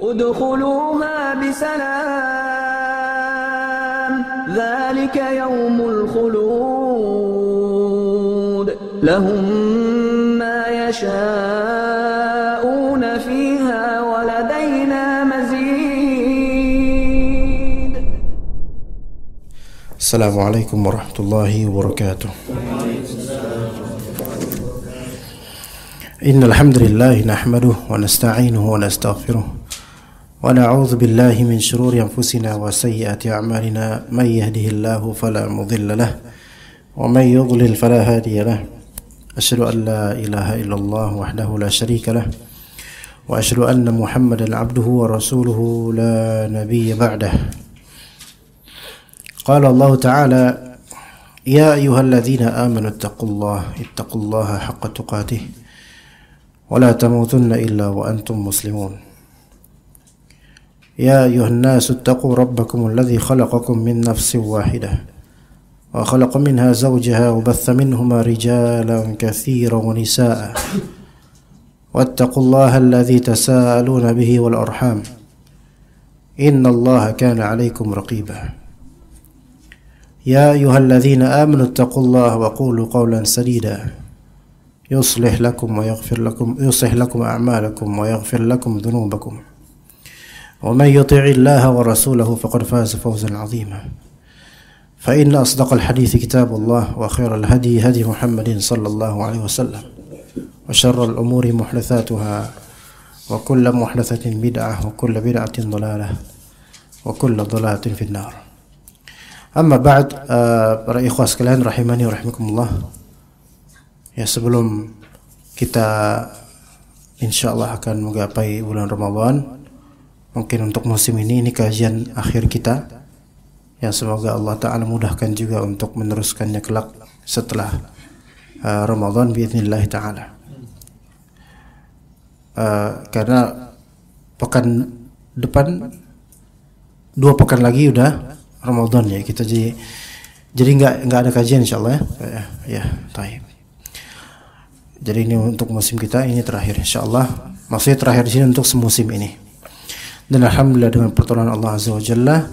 ادخلوها بسلام ذلك يوم الخلود لهم ما يشاءون فيها ولدينا مزيد. السلام عليكم ورحمة الله وبركاته. إن الحمد لله نحمده ونستعينه ونستغفره ونعوذ بالله من شرور أنفسنا وسيئات أعمالنا من يهده الله فلا مضل له ومن يضلل فلا هادي له أشهد أن لا إله إلا الله وحده لا شريك له وأشهد أن محمدا عبده ورسوله لا نبي بعده. قال الله تعالى يا أيها الذين آمنوا اتقوا الله حق تقاته ولا تموتن إلا وأنتم مسلمون. يا أيها الناس اتقوا ربكم الذي خلقكم من نفس واحدة وخلق منها زوجها وبث منهما رجالا كثيرا ونساء واتقوا الله الذي تساءلون به والأرحام إن الله كان عليكم رقيبا. يا أيها الذين آمنوا اتقوا الله وقولوا قولا سديدا يصلح لكم أعمالكم ويغفر لكم ذنوبكم ومن يطع الله ورسوله فقد فاز فوزا عظيما. فإن أصدق الحديث كتاب الله وخير الهدي هدي محمد صلى الله عليه وسلم وشر الأمور محدثاتها وكل محدثة بدعة وكل بدعة ضلالة وكل ضلالة في النار. Amma ba'd, para ikhwah sekalian rahimani wa rahimakumullah. Ya, sebelum kita insyaallah akan menggapai bulan Ramadan, mungkin untuk musim ini kajian akhir kita. Ya, semoga Allah Ta'ala mudahkan juga untuk meneruskannya kelak setelah Ramadan biidznillah Ta'ala. Karena pekan depan 2 pekan lagi udah Ramadan ya, kita jadi nggak ada kajian insyaallah ya. Taib. Jadi ini untuk musim kita ini terakhir insyaallah. Maksudnya terakhir di sini untuk semusim ini. Dan alhamdulillah dengan pertolongan Allah Azza wa Jalla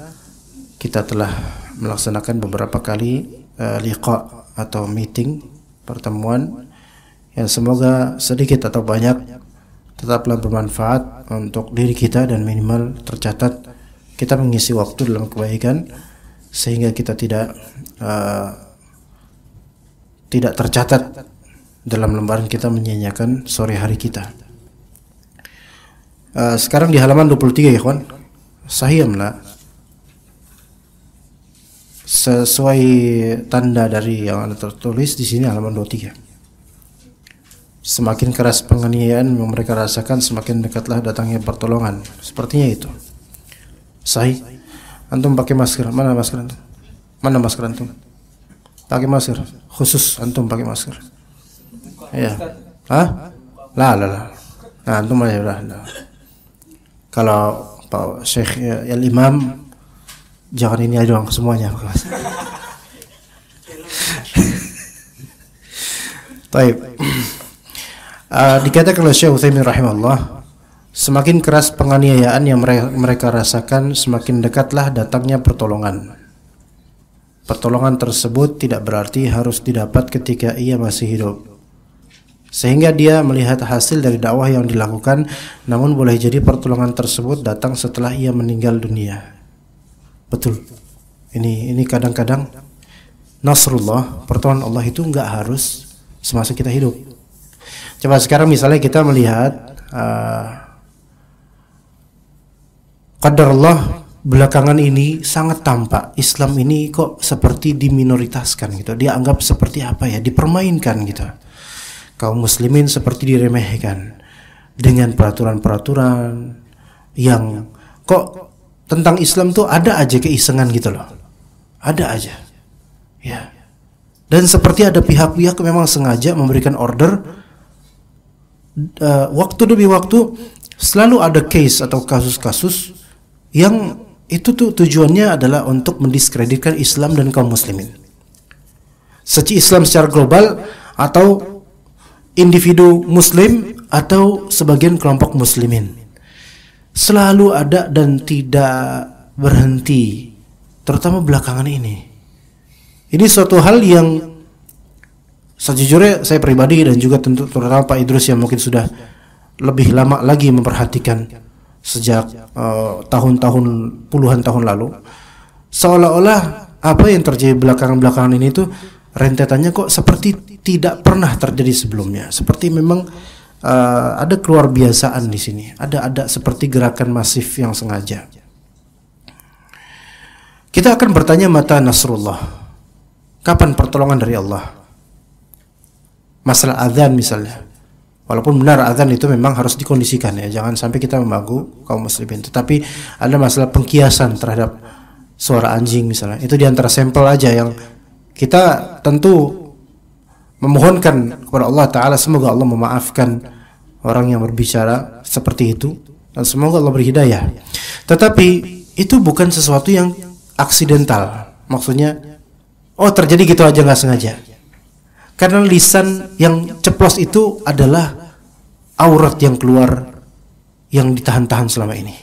kita telah melaksanakan beberapa kali liqa atau meeting, pertemuan yang semoga sedikit atau banyak tetaplah bermanfaat untuk diri kita dan minimal tercatat kita mengisi waktu dalam kebaikan sehingga kita tidak tercatat dalam lembaran kita menyia-nyiakan sore hari kita. Sekarang di halaman 23 ya kawan. Sahihlah sesuai tanda dari yang ada tertulis di sini halaman 23. Semakin keras penganiayaan yang mereka rasakan, semakin dekatlah datangnya pertolongan. Sepertinya itu. Sahih. Antum pakai masker. Mana masker antum? Mana masker antum? Pakai masker. Khusus antum pakai masker. Iya. Hah? Lah. Nah, antum aja udah. Kalau Pak Syekh Imam jangan ini aja doang, semuanya pakai masker. Baik. Dikatakan oleh Syekh Utsaimin rahimahullah, semakin keras penganiayaan yang mereka rasakan, semakin dekatlah datangnya pertolongan. Pertolongan tersebut tidak berarti harus didapat ketika ia masih hidup. Sehingga dia melihat hasil dari dakwah yang dilakukan, namun boleh jadi pertolongan tersebut datang setelah ia meninggal dunia. Betul. Ini kadang-kadang nasrullah, pertolongan Allah itu enggak harus semasa kita hidup. Coba sekarang misalnya kita melihat qadar Allah belakangan ini sangat tampak Islam ini kok seperti diminoritaskan gitu. Dia anggap seperti apa ya, dipermainkan gitu. Kaum muslimin seperti diremehkan dengan peraturan-peraturan yang kok tentang Islam tuh ada aja keisengan gitu loh. Ada aja. Ya. Dan seperti ada pihak-pihak memang sengaja memberikan order waktu demi waktu selalu ada case atau kasus-kasus yang itu tuh tujuannya adalah untuk mendiskreditkan Islam dan kaum muslimin. Seci Islam secara global atau individu muslim atau sebagian kelompok muslimin. selalu ada dan tidak berhenti, terutama belakangan ini. Ini suatu hal yang sejujurnya saya pribadi dan juga tentu terutama Pak Idrus yang mungkin sudah lebih lama lagi memperhatikan sejak tahun-tahun puluhan tahun lalu, seolah-olah apa yang terjadi belakangan-belakangan ini tuh rentetannya kok seperti tidak pernah terjadi sebelumnya. Seperti memang ada keluar biasaan di sini. Ada seperti gerakan masif yang sengaja. Kita akan bertanya mata nasrullah. Kapan pertolongan dari Allah? Masalah azan misalnya. Walaupun benar azan itu memang harus dikondisikan ya, jangan sampai kita membagu kaum muslimin. Tetapi ada masalah pengkiasan terhadap suara anjing misalnya. Itu diantara sampel aja yang kita tentu memohonkan kepada Allah Ta'ala semoga Allah memaafkan orang yang berbicara seperti itu dan semoga Allah beri hidayah. Tetapi itu bukan sesuatu yang aksidental. Maksudnya terjadi gitu aja nggak sengaja. Karena lisan yang ceplos itu adalah aurat yang keluar, yang ditahan-tahan selama ini.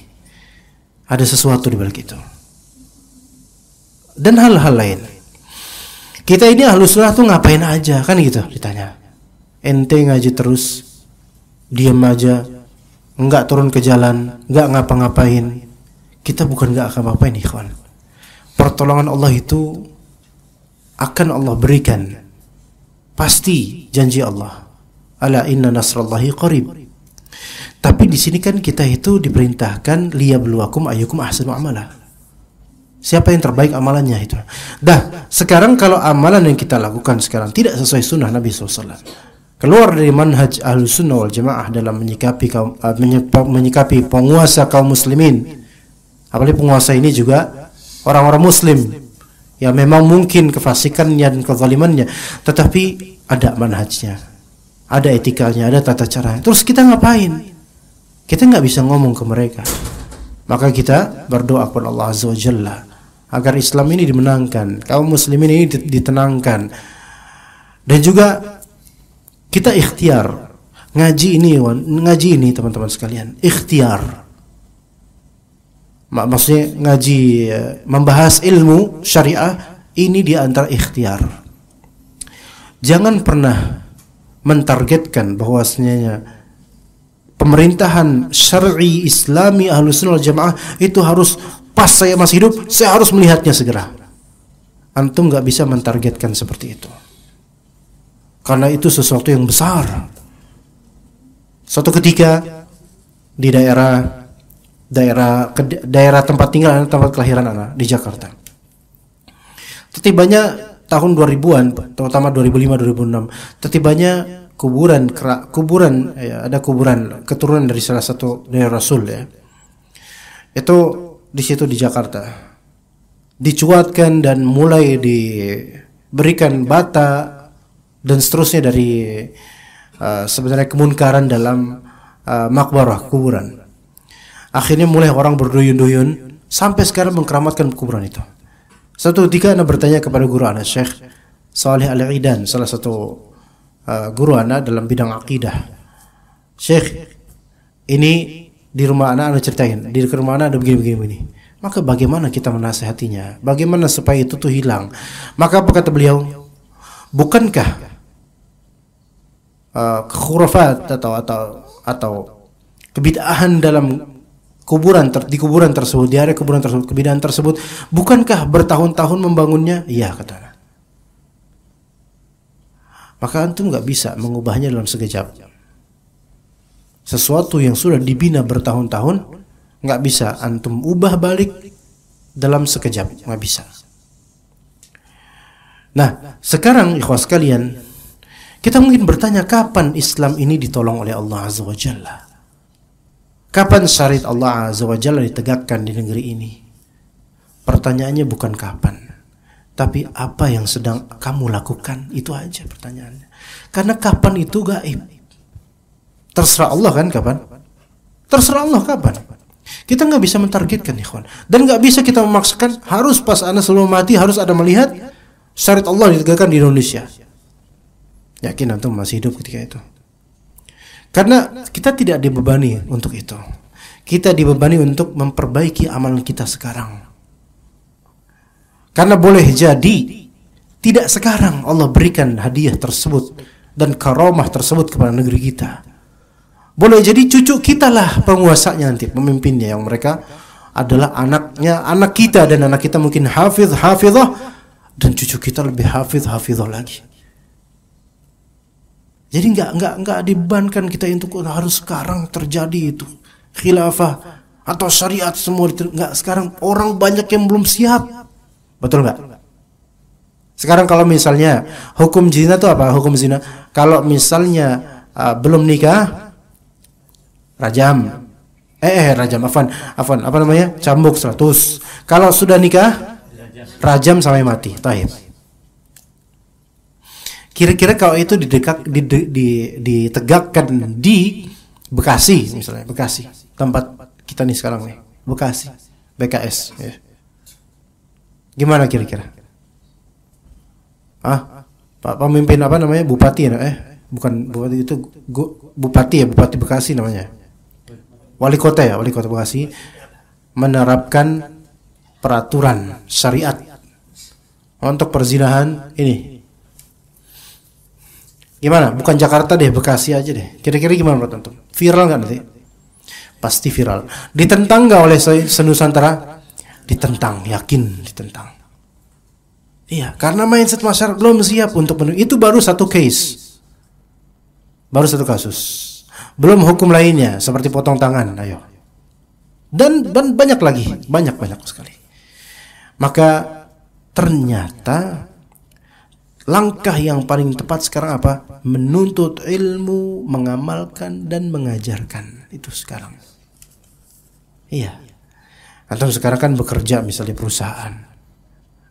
Ada sesuatu di balik itu. Dan hal-hal lain. Kita ini Ahlus Sunnah tuh ngapain aja kan gitu ditanya. Ente ngaji terus, diam aja, enggak turun ke jalan, enggak ngapa-ngapain. Kita bukan enggak ngapa-ngapain ikhwan. Pertolongan Allah itu akan Allah berikan. Pasti janji Allah. Ala inna nasrallahi qarib. Tapi di sini kan kita itu diperintahkan liyabluwakum ayyukum ahsanu amala. Siapa yang terbaik amalannya itu. Dah, sekarang kalau amalan yang kita lakukan sekarang tidak sesuai sunnah Nabi SAW, keluar dari manhaj Ahlus Sunnah wal Jamaah dalam menyikapi penguasa kaum muslimin. Apalagi penguasa ini juga orang-orang muslim yang memang mungkin kefasikannya dan kezalimannya, tetapi ada manhajnya, ada etikanya, ada tata caranya. Terus kita ngapain? Kita nggak bisa ngomong ke mereka. Maka kita berdoa kepada Allah Azza wa Jalla agar Islam ini dimenangkan, kaum muslimin ini ditenangkan. Dan juga kita ikhtiar ngaji ini teman-teman sekalian, ikhtiar. Maksudnya ngaji membahas ilmu syariah ini di antara ikhtiar. Jangan pernah mentargetkan bahwasanya pemerintahan syar'i Islami Ahlus Sunnah wal Jamaah itu harus pas saya masih hidup, saya harus melihatnya segera. Antum nggak bisa mentargetkan seperti itu. Karena itu sesuatu yang besar. Suatu ketika di daerah tempat tinggal, tempat kelahiran anak di Jakarta. Tetibanya tahun 2000-an, terutama 2005-2006, tetibanya kuburan ya, ada kuburan keturunan dari salah satu dari Rasul ya. Itu di situ di Jakarta. Dicuatkan dan mulai diberikan bata dan seterusnya dari sebenarnya kemunkaran dalam makbarah kuburan. Akhirnya mulai orang berduyun-duyun sampai sekarang mengkeramatkan kuburan itu. Suatu ketika Anda bertanya kepada guru Anda, Syekh Saleh Al-Idan, salah satu guru Anda dalam bidang akidah. Syekh, ini di rumah Anda ceritain, di rumah Anda ada begini. Maka bagaimana kita menasihatinya? Bagaimana supaya itu tuh hilang? Maka apa kata beliau? Bukankah kekhurafat atau kebid'ahan dalam di kuburan tersebut, di area kuburan tersebut, kebid'ahan tersebut, bukankah bertahun-tahun membangunnya? Iya, kata. Maka antum nggak bisa mengubahnya dalam sekejap. Sesuatu yang sudah dibina bertahun-tahun nggak bisa antum ubah balik dalam sekejap, nggak bisa. Nah, sekarang ikhwas sekalian, kita mungkin bertanya kapan Islam ini ditolong oleh Allah Azza wa Jalla? Kapan syariat Allah Azza wa Jalla ditegakkan di negeri ini? Pertanyaannya bukan kapan, tapi apa yang sedang kamu lakukan, itu aja pertanyaannya. Karena kapan itu gaib. Terserah Allah kan kapan? Terserah Allah kapan? Kita nggak bisa mentargetkan ikhwan. Dan nggak bisa kita memaksakan harus pas Anda sebelum mati harus ada melihat syariat Allah ditegakkan di Indonesia. Yakin antum masih hidup ketika itu? Karena kita tidak dibebani untuk itu. Kita dibebani untuk memperbaiki amalan kita sekarang. Karena boleh jadi tidak sekarang Allah berikan hadiah tersebut dan karamah tersebut kepada negeri kita. Boleh jadi cucu kita lah penguasanya nanti, pemimpinnya, yang mereka adalah anak kita, dan anak kita mungkin hafizah, dan cucu kita lebih hafizah lagi. Jadi enggak dibebankan kita untuk harus sekarang terjadi itu khilafah atau syariat semua. Enggak, sekarang orang banyak yang belum siap. Betul enggak? Sekarang kalau misalnya hukum zina itu apa? Hukum zina kalau misalnya belum nikah rajam. Apa namanya? Cambuk 100. Kalau sudah nikah rajam sampai mati. Taib. Kira-kira kalau itu ditegakkan di Bekasi misalnya, Bekasi, tempat kita nih sekarang nih, Bekasi, BKS ya. Gimana kira-kira? Pak pemimpin apa namanya? Bupati ya? Bukan bupati, itu bupati ya, Bupati Bekasi namanya. Wali kota Bekasi menerapkan peraturan syariat untuk perzinahan ini. Gimana? Bukan Jakarta deh, Bekasi aja deh. Kira-kira gimana menurut antum? Viral nggak nanti? Pasti viral. Ditentang nggak oleh se-Nusantara? Ditentang, yakin ditentang. Iya, karena mindset masyarakat belum siap untuk itu. Baru satu case, baru satu kasus. Belum hukum lainnya seperti potong tangan, ayo. Dan banyak lagi, banyak sekali. Maka ternyata langkah yang paling tepat sekarang apa? Menuntut ilmu, mengamalkan dan mengajarkan. Itu sekarang. Iya. Antum sekarang kan bekerja misalnya di perusahaan.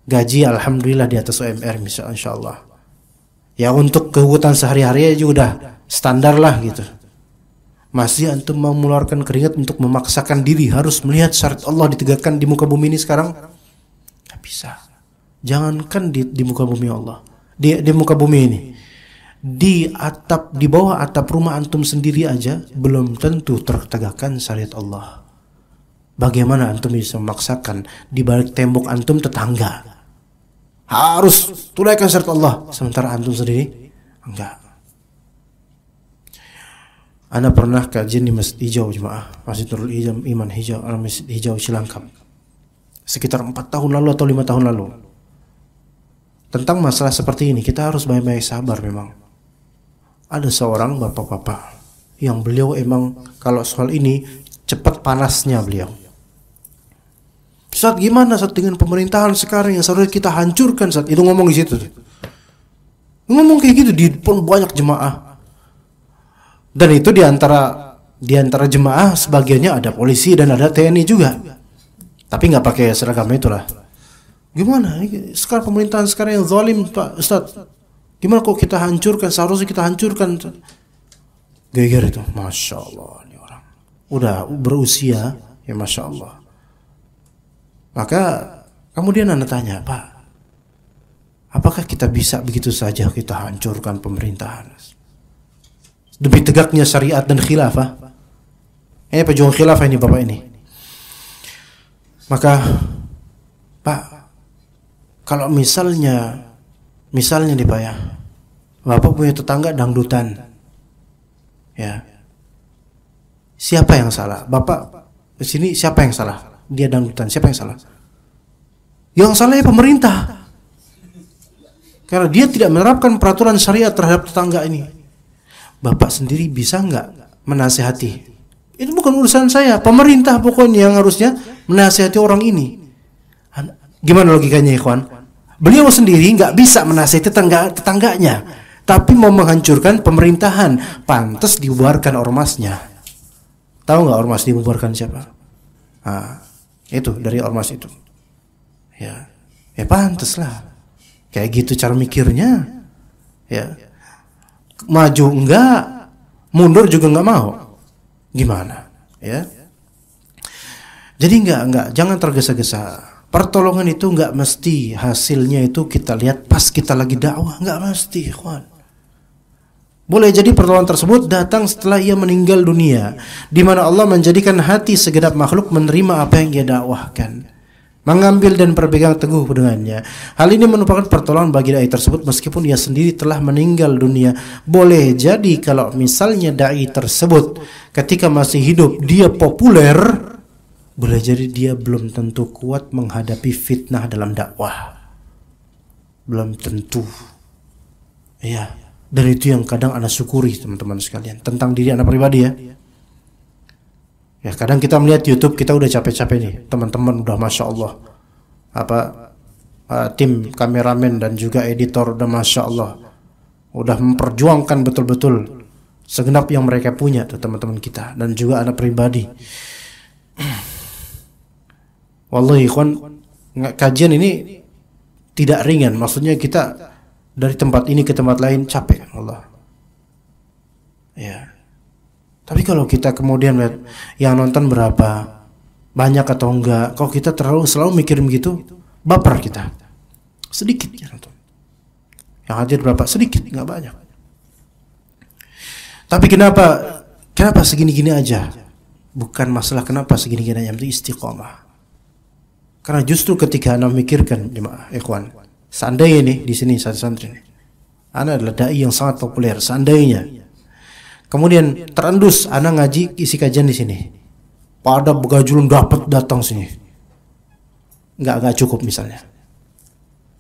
Gaji alhamdulillah di atas UMR misalnya, insyaallah. Ya untuk kebutuhan sehari-hari aja udah standar lah gitu. Masih antum mau mengeluarkan keringat untuk memaksakan diri harus melihat syariat Allah ditegakkan di muka bumi ini sekarang? Gak bisa. Jangankan di muka bumi Allah. Di muka bumi ini, di bawah atap rumah antum sendiri aja belum tentu tertegakkan syariat Allah. Bagaimana antum bisa memaksakan di balik tembok antum tetangga harus tunaikan syariat Allah, sementara antum sendiri enggak. Ana pernah kajian di Masjid Hijau Jemaah, Masjid Nurul Iman Hijau, Masjid Hijau Cilangkap, sekitar 4 tahun lalu atau 5 tahun lalu. Tentang masalah seperti ini kita harus banyak-banyak sabar memang. Ada seorang bapak-bapak yang beliau emang kalau soal ini cepat panasnya beliau. Saat gimana saat dengan pemerintahan sekarang yang seharusnya kita hancurkan, saat itu ngomong di situ. Ngomong kayak gitu di pun banyak jemaah. Dan itu di antara jemaah sebagiannya ada polisi dan ada TNI juga. Tapi nggak pakai seragam itulah. Gimana? Sekarang pemerintahan sekarang yang zalim, Pak Ustaz. Gimana kok kita hancurkan? Seharusnya kita hancurkan. Geger itu, masya Allah, ini orang udah berusia, ya masya Allah. Maka kemudian Anda tanya, Pak, apakah kita bisa begitu saja kita hancurkan pemerintahan demi tegaknya syariat dan khilafah? Ini pejuang khilafah ini Bapak ini. Maka Pak, kalau misalnya nih Pak ya, Bapak punya tetangga dangdutan, ya, siapa yang salah? Bapak di sini siapa yang salah? Dia dangdutan, siapa yang salah? Yang salah ya pemerintah, karena dia tidak menerapkan peraturan syariat terhadap tetangga ini. Bapak sendiri bisa nggak menasihati? Itu bukan urusan saya, pemerintah pokoknya yang harusnya menasihati orang ini. Gimana logikanya, ikhwan? Beliau sendiri nggak bisa menasihati tetangganya, tapi mau menghancurkan pemerintahan. Pantas dibubarkan ormasnya. Tahu nggak ormas dibubarkan siapa? Itu dari ormas itu. Ya pantas lah. Kayak gitu cara mikirnya. Ya, maju enggak, mundur juga enggak mau. Gimana? Ya. Jadi enggak, jangan tergesa-gesa. Pertolongan itu enggak mesti hasilnya itu kita lihat pas kita lagi dakwah, enggak mesti, ikhwan. Boleh jadi pertolongan tersebut datang setelah ia meninggal dunia, di mana Allah menjadikan hati segenap makhluk menerima apa yang ia dakwahkan, mengambil dan berpegang teguh dengannya. Hal ini merupakan pertolongan bagi dai tersebut meskipun ia sendiri telah meninggal dunia. Boleh jadi kalau misalnya dai tersebut ketika masih hidup dia populer, boleh jadi dia belum tentu kuat menghadapi fitnah dalam dakwah. Belum tentu. Ya, dan itu yang kadang ana syukuri teman-teman sekalian tentang diri ana pribadi ya. Ya, kadang kita melihat YouTube kita udah capek-capek nih, teman-teman udah masya Allah, tim kameramen dan juga editor udah masya Allah, udah memperjuangkan betul-betul segenap yang mereka punya tuh teman-teman kita dan juga anak pribadi. Wallahi ikhwan, kajian ini tidak ringan, maksudnya kita dari tempat ini ke tempat lain capek Allah. Ya. Tapi kalau kita kemudian lihat yang nonton berapa, banyak atau enggak, kalau kita selalu mikirin begitu, baper kita. Sedikit yang nonton. Yang hadir berapa? Sedikit, enggak banyak. Tapi kenapa segini-gini aja? Bukan masalah kenapa segini-gini aja, itu istiqomah. Karena justru ketika Anda memikirkan, jemaah ikhwan, seandainya nih di sini santri, Anda adalah dai yang sangat populer, seandainya kemudian terendus anak ngaji isi kajian di sini, pada begajulun dapat datang sini, nggak cukup misalnya,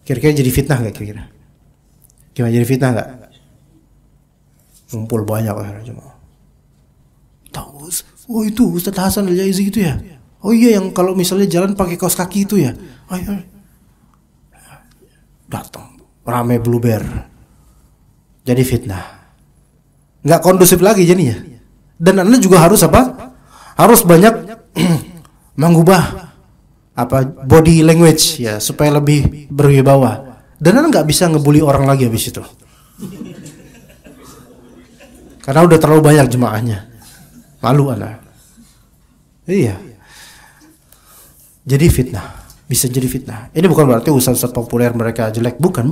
kira-kira jadi fitnah nggak kira-kira? Gimana jadi fitnah nggak? Ngumpul banyak orang cuma tahu, oh itu Ustadz Hasan Al-Jaizi itu ya, oh iya yang kalau misalnya jalan pakai kaos kaki itu ya, oh, iya. Datang ramai bluber, jadi fitnah. Nggak kondusif lagi jadinya. Dan Anda juga harus apa? Harus banyak mengubah body language ya supaya lebih berwibawa. Dan Anda nggak bisa ngebully orang lagi habis itu. Karena udah terlalu banyak jemaahnya. Malu Anda. Iya. Jadi fitnah, bisa jadi fitnah. Ini bukan berarti ustaz-ustaz populer mereka jelek, bukan.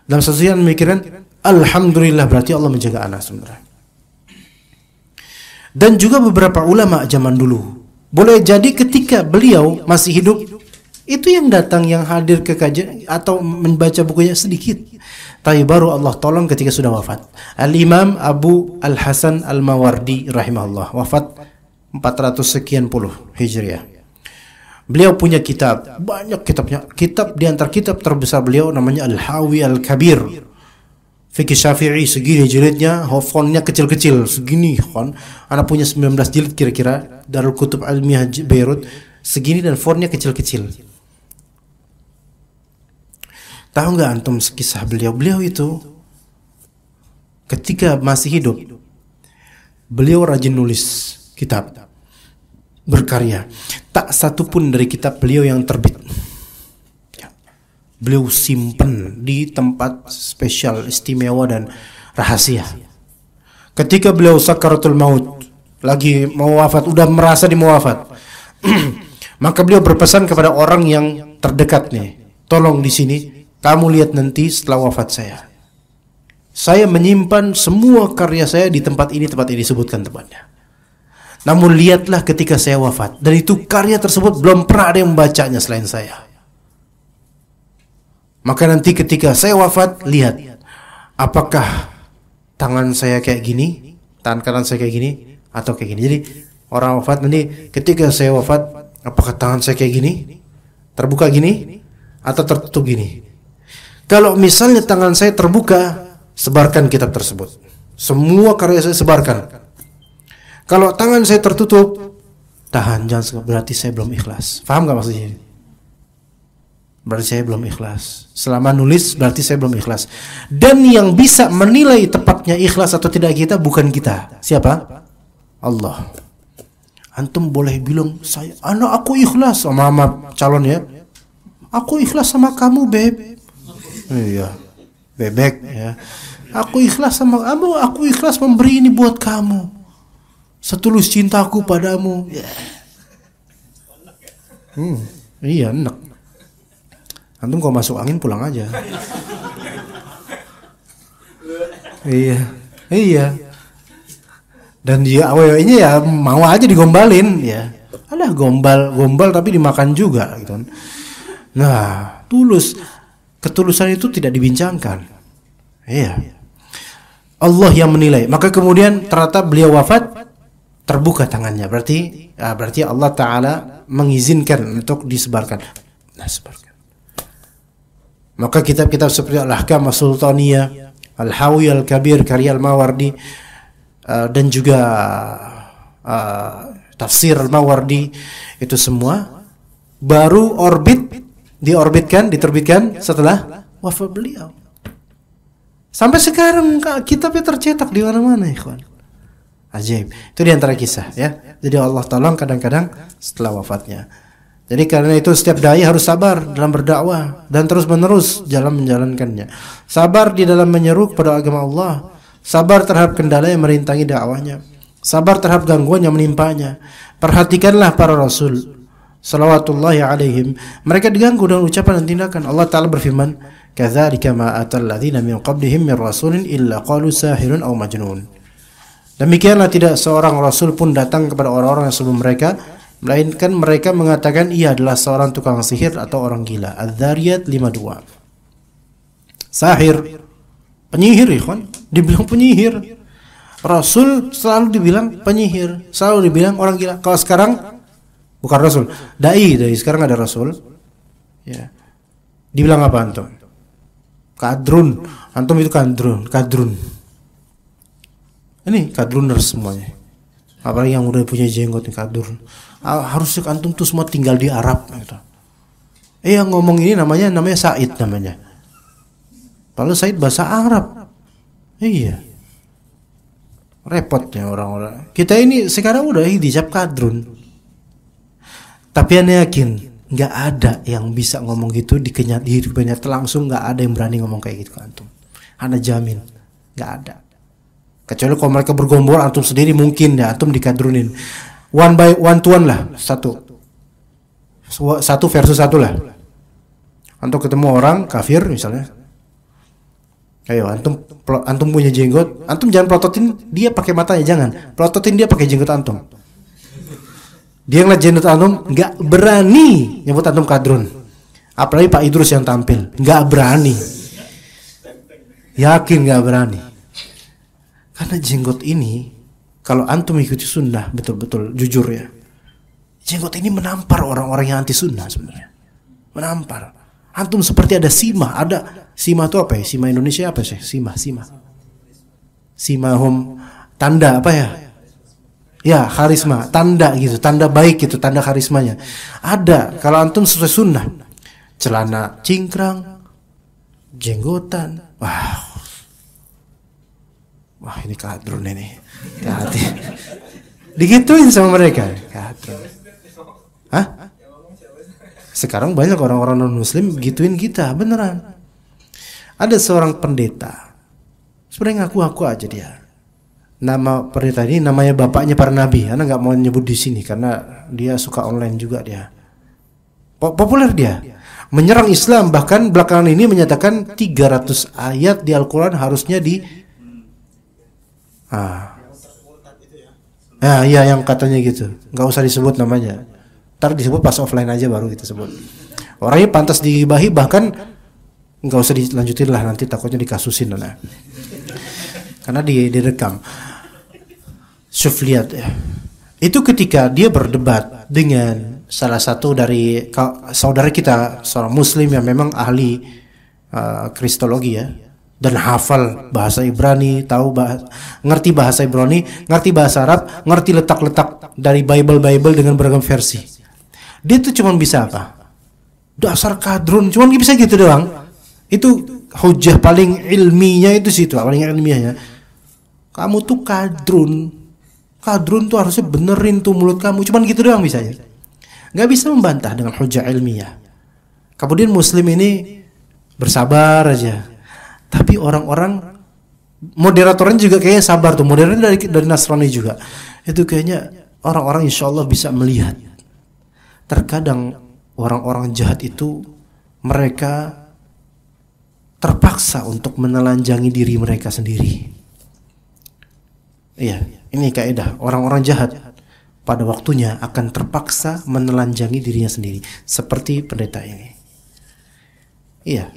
Dalam sesuatu mikiran, alhamdulillah berarti Allah menjaga anak sebenarnya. Dan juga beberapa ulama zaman dulu, boleh jadi ketika beliau masih hidup, itu yang datang, yang hadir ke kajian atau membaca bukunya sedikit. Tapi baru Allah tolong ketika sudah wafat. Al-Imam Abu Al-Hasan Al-Mawardi rahimahullah, wafat 400 sekian puluh Hijriah. Beliau punya kitab, banyak kitabnya. Kitab di antara kitab terbesar beliau namanya Al-Hawi Al-Kabir. Fikih Syafi'i segini jilidnya, fontnya kecil-kecil segini kan. Anak punya 19 jilid kira-kira, Darul Kutub Ilmiah Beirut, segini dan fontnya kecil-kecil. Tahu nggak antum kisah beliau? Beliau itu ketika masih hidup, beliau rajin nulis kitab, berkarya. Tak satu pun dari kitab beliau yang terbit. Beliau simpen di tempat spesial, istimewa dan rahasia. Ketika beliau sakaratul maut, lagi mau wafat, udah merasa di mau wafat, maka beliau berpesan kepada orang yang terdekat nih, tolong di sini, kamu lihat nanti setelah wafat saya menyimpan semua karya saya di tempat ini sebutkan tempatnya. Namun lihatlah ketika saya wafat, dan itu karya tersebut belum pernah ada yang membacanya selain saya. Maka nanti ketika saya wafat, lihat apakah tangan saya kayak gini, tangan kanan saya kayak gini, atau kayak gini. Jadi orang wafat nanti ketika saya wafat, apakah tangan saya kayak gini, terbuka gini, atau tertutup gini. Kalau misalnya tangan saya terbuka, sebarkan kitab tersebut, semua karya saya sebarkan. Kalau tangan saya tertutup, tahan, jangan, berarti saya belum ikhlas. Faham gak maksudnya? Berarti saya belum ikhlas. Selama nulis berarti saya belum ikhlas. Dan yang bisa menilai tepatnya ikhlas atau tidak kita bukan kita. Siapa? Allah. Antum boleh bilang, aku ikhlas sama calon ya. Aku ikhlas sama kamu, beb. Iya, bebek ya. Aku ikhlas sama kamu, aku ikhlas memberi ini buat kamu. Setulus cintaku padamu. Iya, enak. Antum kalau masuk angin pulang aja. Iya, iya. Dan dia awalnya ya mau aja digombalin ya. Alah gombal tapi dimakan juga gitu kan. Nah, ketulusan itu tidak dibincangkan. Iya. Allah yang menilai. Maka kemudian ternyata beliau wafat, terbuka tangannya. Berarti Allah Ta'ala mengizinkan untuk disebarkan. Nah, sebarkan. Maka kitab-kitab seperti Al-Ahkam As-Sultaniyah, Al-Hawi Al-Kabir karya Al-Mawardi, dan juga Tafsir Al-Mawardi, itu semua baru diterbitkan setelah wafat beliau. Sampai sekarang kitabnya tercetak di mana-mana, ikhwan. Ajaib. Itu di antara kisah ya. Jadi Allah tolong kadang-kadang setelah wafatnya. Jadi karena itu setiap dai harus sabar dalam berdakwah dan terus-menerus jalan menjalankannya. Sabar di dalam menyeru kepada agama Allah. Sabar terhadap kendala yang merintangi dakwahnya. Sabar terhadap gangguan yang menimpanya. Perhatikanlah para rasul salawatullahi alaihim. Mereka diganggu dengan ucapan dan tindakan. Allah Ta'ala berfirman, "Kadzalika ma atal ladzina min qablihim min rasulin illa qalu sahirun aw majnun." Demikianlah tidak seorang rasul pun datang kepada orang-orang yang sebelum mereka, melainkan mereka mengatakan ia adalah seorang tukang sihir atau orang gila. Az-Zariyat 52. Sahir, penyihir, ikhwan, dibilang penyihir. Rasul selalu dibilang penyihir, selalu dibilang orang gila. Kalau sekarang bukan rasul, dai sekarang ada rasul. Ya. Dibilang apa antum? Kadrun. Antum itu kadrun. Ini kadruners semuanya. Apalagi yang udah punya jenggot nih, kadrun. Harusnya antum tuh semua tinggal di Arab gitu. Yang ngomong ini namanya Said namanya. Kalau Said bahasa Arab. Iya. Repotnya orang-orang. Kita ini sekarang udah dicap kadrun. Tapi anda yakin nggak ada yang bisa ngomong gitu di kehidupan nyata langsung, nggak ada yang berani ngomong kayak gitu ke antum. Anda jamin nggak ada. Kecuali kalau mereka bergombor, antum sendiri mungkin ya antum dikadrunin. One to one lah, satu versus satu lah. Antum ketemu orang kafir misalnya, ayo antum punya jenggot, antum jangan pelototin dia pakai matanya, jangan pelototin dia pakai jenggot antum. Dia ngeliat jenggot antum nggak berani nyebut antum kadrun. Apalagi Pak Idrus yang tampil, nggak berani, yakin nggak berani. Karena jenggot ini, kalau antum ikuti sunnah betul-betul jujur ya, jenggot ini menampar orang-orang yang anti sunnah sebenarnya, menampar. Antum seperti ada sima itu apa ya? Sima Indonesia apa sih? Sima home, tanda apa ya? Ya, karisma, tanda gitu, tanda baik gitu, tanda karismanya. Ada kalau antum sesuai sunnah, celana cingkrang, jenggotan, wah ini kadrun ini, hati. Digituin sama mereka, kadrun. Hah? Sekarang banyak orang-orang non-muslim gituin kita, beneran. Ada seorang pendeta, sebenarnya ngaku-ngaku aja dia. Nama pendeta ini namanya bapaknya para nabi. Anda nggak mau nyebut di sini karena dia suka online juga dia. Populer dia. Menyerang Islam, bahkan belakangan ini menyatakan 300 ayat di Al-Quran harusnya ya yang katanya gitu. Nggak usah disebut namanya. Ntar disebut pas offline aja baru kita sebut. Orangnya pantas digibahi, bahkan nggak usah dilanjutin lah, nanti takutnya dikasusin nah. Karena direkam. Syuf, lihat ya. Itu ketika dia berdebat dengan salah satu dari saudara kita, seorang muslim yang memang ahli kristologi ya, dan hafal bahasa Ibrani, ngerti bahasa Ibrani, ngerti bahasa Arab, ngerti letak-letak dari Bible dengan beragam versi. Dia tuh cuma bisa apa? Dasar kadrun, cuma bisa gitu doang. Itu hujah paling ilmiahnya itu situ, paling ilmiahnya. Kamu tuh kadrun tuh harusnya benerin tuh mulut kamu, cuman gitu doang bisanya. Nggak bisa membantah dengan hujah ilmiah. Kemudian muslim ini bersabar aja. Tapi orang-orang moderatornya juga kayaknya sabar tuh, moderatornya dari Nasrani juga. Itu kayaknya orang-orang insya Allah bisa melihat. Terkadang orang-orang jahat itu mereka terpaksa untuk menelanjangi diri mereka sendiri. Iya, ini kaidah. Orang-orang jahat pada waktunya akan terpaksa menelanjangi dirinya sendiri, seperti pendeta ini. Iya,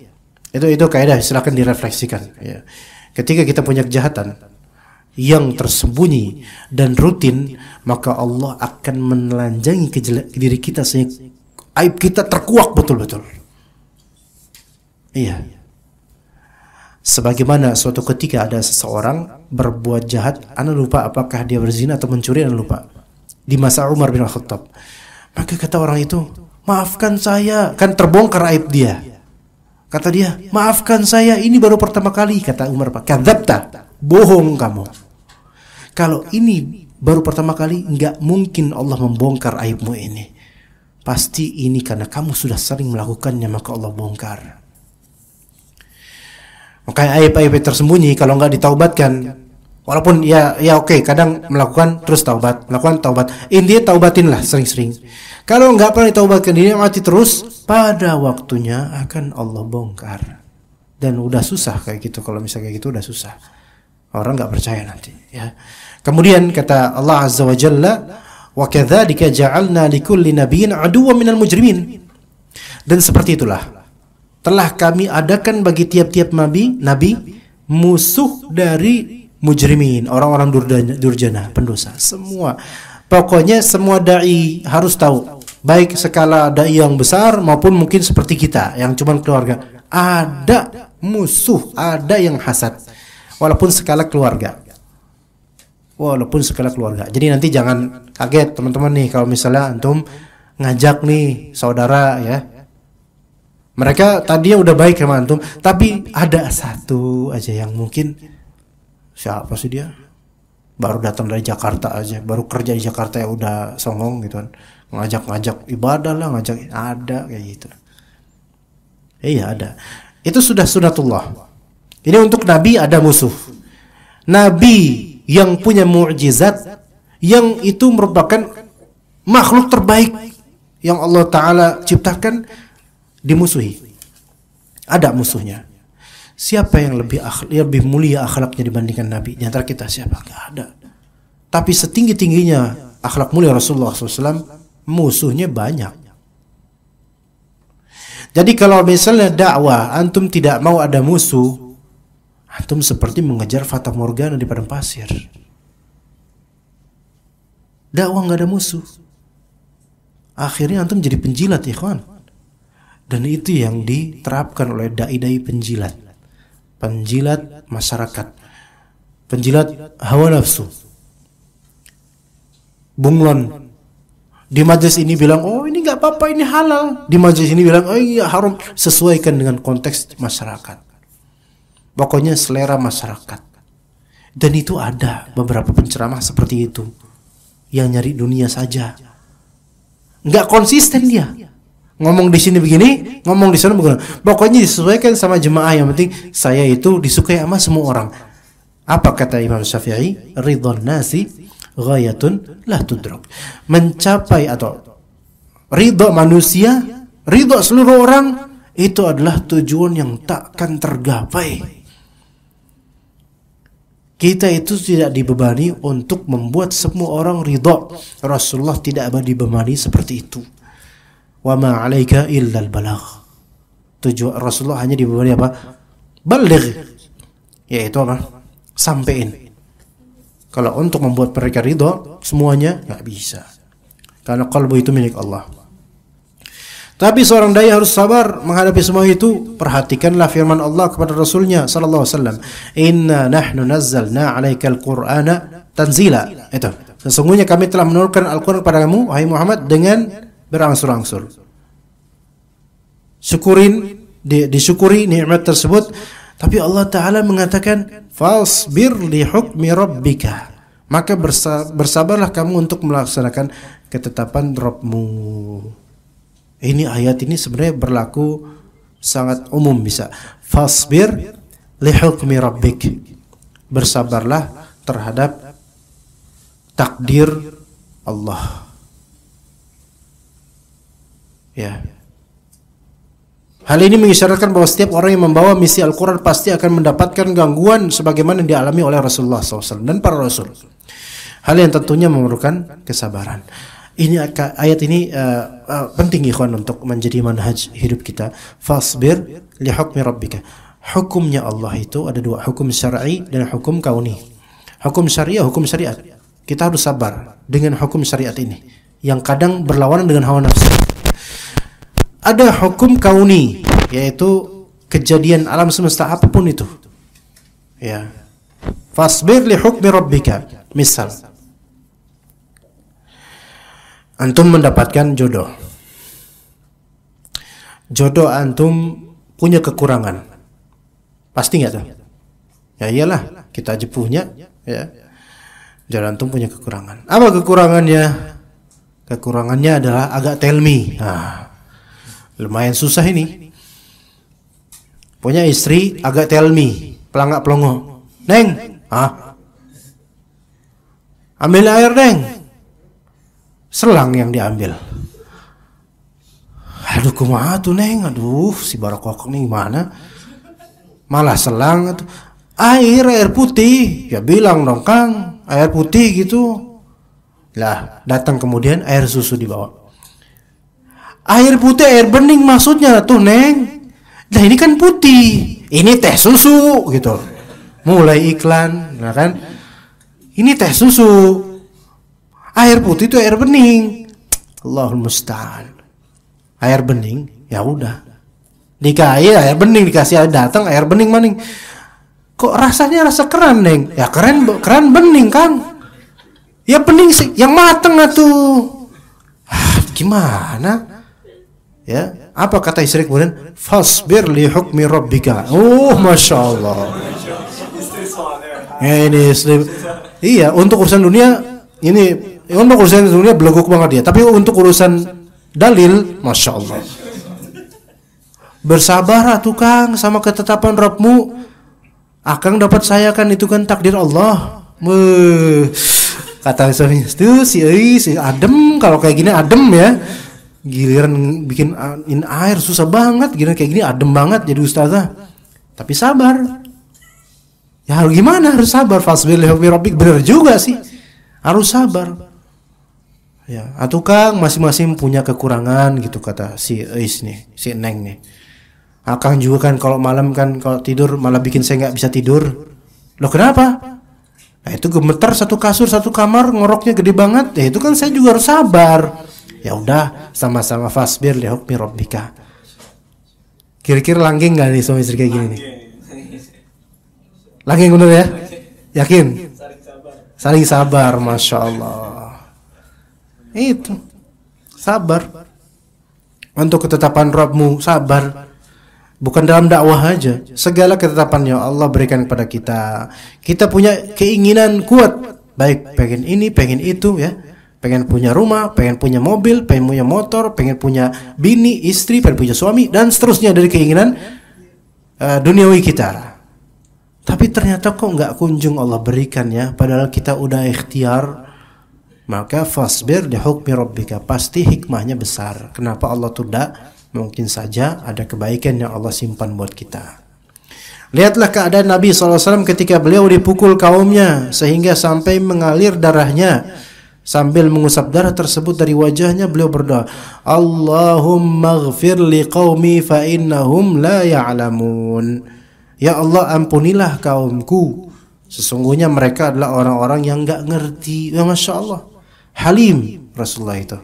itu kaidah. Silakan direfleksikan. Ya. Ketika kita punya kejahatan yang tersembunyi dan rutin, maka Allah akan menelanjangi diri kita sehingga aib kita terkuak betul-betul. Iya. Sebagaimana suatu ketika ada seseorang berbuat jahat, ana lupa apakah dia berzina atau mencuri, ana lupa. Di masa Umar bin Khattab. Maka kata orang itu, "Maafkan saya." Kan terbongkar aib dia. Kata dia, "Maafkan saya, ini baru pertama kali." Kata Umar, "Kadzabta." Bohong kamu. Kalau ini baru pertama kali, enggak mungkin Allah membongkar aibmu ini. Pasti ini karena kamu sudah sering melakukannya, maka Allah bongkar. Makanya aib-aib tersembunyi kalau enggak ditaubatkan, walaupun ya oke, kadang melakukan terus taubat, melakukan taubat. Intinya taubatinlah sering-sering. Kalau enggak pernah ditaubatkan, dia mati terus, pada waktunya akan Allah bongkar. Dan udah susah kayak gitu, kalau misalnya kayak gitu udah susah. Orang enggak percaya nanti, ya. Kemudian kata Allah Azza wa Jalla, "Wa kadzalika ja'alna likulli nabiyyin aduwwan minal mujrimin." Dan seperti itulah telah kami adakan bagi tiap-tiap nabi musuh dari mujrimin, orang-orang durjana, pendosa, semua. Pokoknya semua dai harus tahu, baik skala dai yang besar maupun mungkin seperti kita yang cuma keluarga, ada musuh, ada yang hasad, walaupun skala keluarga. Jadi nanti jangan kaget teman-teman nih kalau misalnya antum ngajak nih saudara, ya, mereka tadinya udah baik sama antum, tapi ada satu aja yang mungkin, siapa sih dia? Baru datang dari Jakarta aja, baru kerja di Jakarta ya udah songong gitu kan. Ngajak ibadah lah, ada kayak gitu. Iya ada. Itu sudah sunatullah. Ini untuk nabi ada musuh. Nabi yang punya mukjizat, yang itu merupakan makhluk terbaik yang Allah Ta'ala ciptakan, dimusuhi. Ada musuhnya. Siapa yang lebih mulia akhlaknya dibandingkan Nabi? Di antara kita siapa? Gak ada. Tapi setinggi-tingginya akhlak mulia Rasulullah SAW, musuhnya banyak. Jadi kalau misalnya dakwah antum tidak mau ada musuh, antum seperti mengejar fata morgana di padang pasir. Dakwah gak ada musuh, akhirnya antum jadi penjilat, ikhwan. Dan itu yang diterapkan oleh dai-dai penjilat masyarakat, penjilat hawa nafsu. Bunglon di majelis ini bilang, oh ini nggak apa-apa, ini halal. Di majelis ini bilang, oh iya haram. Sesuaikan dengan konteks masyarakat. Pokoknya selera masyarakat. Dan itu ada beberapa penceramah seperti itu, yang nyari dunia saja, nggak konsisten dia. Ngomong di sini begini, ngomong di sana begini. Pokoknya disesuaikan sama jemaah, yang penting saya itu disukai sama semua orang. Apa kata Imam Syafi'i? Ridhon nasi ghayatun la tudrak. Mencapai atau ridho manusia, ridho seluruh orang, itu adalah tujuan yang takkan tergapai. Kita itu tidak dibebani untuk membuat semua orang ridho. Rasulullah tidak dibebani seperti itu. Wa ma 'alaika illa al-balagh. Tujuan Rasulullah hanya dibebani apa? Baligh. Yaitu apa? Sampein. Kalau untuk membuat mereka ridho semuanya enggak bisa. Karena qalbu itu milik Allah. Tapi seorang dai harus sabar menghadapi semua itu. Perhatikanlah firman Allah kepada Rasulnya sallallahu alaihi wasallam, "Inna nahnu nazzalna 'alaikal Qur'ana tanzila." Itu. Sesungguhnya kami telah menurunkan Al-Qur'an kepadamu wahai Muhammad dengan berangsur-angsur. Disyukuri nikmat tersebut. Tapi Allah Ta'ala mengatakan, "Fasbir li hukmi rabbika." Maka bersabarlah kamu untuk melaksanakan ketetapan Rabbmu. Ini ayat ini sebenarnya berlaku sangat umum bisa. Fasbir li hukmi rabbik. Bersabarlah terhadap takdir Allah. Ya. Hal ini mengisyaratkan bahwa setiap orang yang membawa misi Al-Quran pasti akan mendapatkan gangguan sebagaimana yang dialami oleh Rasulullah SAW dan para Rasul. Hal yang tentunya memerlukan kesabaran. Ini ayat ini penting ikhwan untuk menjadi manhaj hidup kita. Fasbir li hukmi rabbika. Hukumnya Allah itu ada dua, hukum syar'i dan hukum kauni. Hukum syariah, hukum syariat. Kita harus sabar dengan hukum syariat ini yang kadang berlawanan dengan hawa nafsu. Ada hukum kauni, yaitu kejadian alam semesta apapun itu. Ya. Fasbir li hukmi rabbika. Misal, antum mendapatkan jodoh. Jodoh antum punya kekurangan. Pasti nggak tuh? Ya iyalah, kita aja punya, ya. Jodoh antum punya kekurangan. Apa kekurangannya? Kekurangannya adalah agak tell me. Nah, lumayan susah ini. Punya istri agak tell me, pelangak pelongo. Neng, ambil air, Neng. Selang yang diambil. Aduh, kumaha tuh, Neng? Aduh, si barakokok nih gimana? Malah selang tuh. Air putih. Ya bilang dong, Kang, air putih gitu. Lah, datang kemudian air susu dibawa. Air putih, air bening maksudnya tuh, Neng. Nah, ini kan putih. Ini teh susu gitu. Mulai iklan, nah kan? Ini teh susu. Air putih itu air bening. Allahul musta'an. Air bening, ya udah. Dikasih air bening, dikasih air datang air bening maning. Kok rasanya rasa keran, Neng? Ya keran bening, Kang. Ya bening sih, yang mateng atuh. Gimana? Ya, apa kata istri kemudian? Fasbir li hukmi rabbika. Oh, masya Allah. Ya, ini istri. Iya, untuk urusan dunia ini, untuk urusan dunia beleguk banget dia. Tapi untuk urusan dalil, masya Allah. Bersabar atuh, Kang, sama ketetapan Rabbmu. Akang dapat saya kan itu kan takdir Allah. Kata suami itu si adem, kalau kayak gini adem ya. Giliran bikin air susah banget, giliran kayak gini adem banget jadi ustazah. Tapi sabar. Ya harus gimana? Harus sabar. Fasbir li hukmi rabbik, benar juga sih. Harus sabar. Ya, atau Kang masing-masing punya kekurangan gitu kata si Is nih, si Neng nih. Akang juga kan kalau malam kan kalau tidur malah bikin saya nggak bisa tidur. Loh kenapa? Nah itu gemetar satu kasur satu kamar, ngoroknya gede banget. Ya itu kan saya juga harus sabar. Ya udah, sama-sama fasbir li hukmi rabbika. Kira-kira langgeng nggak nih suami istri kayak gini nih? Langgeng bener ya? Yakin? Saling sabar, masya Allah. Itu sabar. Untuk ketetapan Rabbmu sabar. Bukan dalam dakwah aja, segala ketetapan yang Allah berikan kepada kita. Kita punya keinginan kuat, baik pengen ini, pengen itu ya. Pengen punya rumah, pengen punya mobil, pengen punya motor, pengen punya bini, istri, pengen punya suami, dan seterusnya dari keinginan duniawi kita. Tapi ternyata kok nggak kunjung Allah berikan ya, padahal kita udah ikhtiar. Maka fasbir li hukmi rabbika, pasti hikmahnya besar. Kenapa Allah tidak? Mungkin saja ada kebaikan yang Allah simpan buat kita. Lihatlah keadaan Nabi SAW ketika beliau dipukul kaumnya sehingga sampai mengalir darahnya. Sambil mengusap darah tersebut dari wajahnya, beliau berdoa, Allahumma ghfir li qaumi fa innahum la ya'lamun. Ya Allah, ampunilah kaumku, sesungguhnya mereka adalah orang-orang yang enggak ngerti. Ya Masya Allah. Halim Rasulullah itu.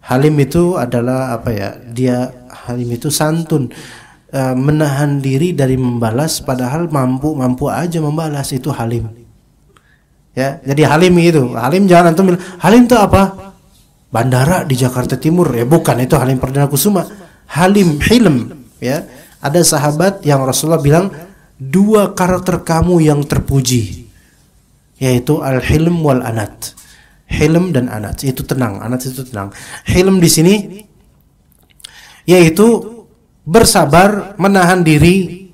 Halim itu adalah apa ya? Halim itu santun, menahan diri dari membalas padahal mampu aja membalas, itu halim. Ya, jadi halim itu. Halim jangan antum bilang, halim itu apa? Bandara di Jakarta Timur. Ya bukan, itu Halim Perdana Kusuma. Halim, hilm, ya. Ada sahabat yang Rasulullah bilang, dua karakter kamu yang terpuji, yaitu al-hilm wal anat. Hilm dan anat itu tenang, anat itu tenang. Hilm di sini yaitu bersabar, menahan diri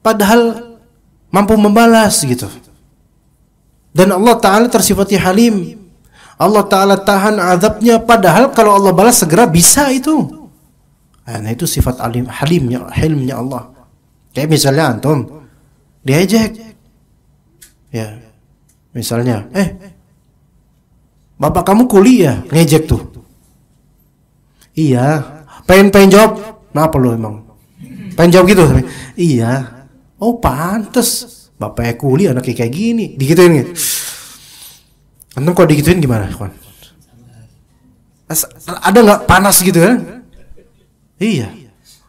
padahal mampu membalas gitu. Dan Allah Ta'ala tersifati halim. Allah Ta'ala tahan azabnya padahal kalau Allah balas segera bisa itu. Nah, itu sifat hilmnya Allah. Kayak misalnya antum diejek, ya, misalnya, bapak kamu kuliah, ngejek tuh. Iya, pengen jawab, kenapa lo emang? Pengen jawab gitu, iya. Oh pantes, bapaknya kuliah, anaknya kayak gini, digituin gitu. Antum kalau digituin gimana, kawan? Ada nggak panas gitu kan? Iya.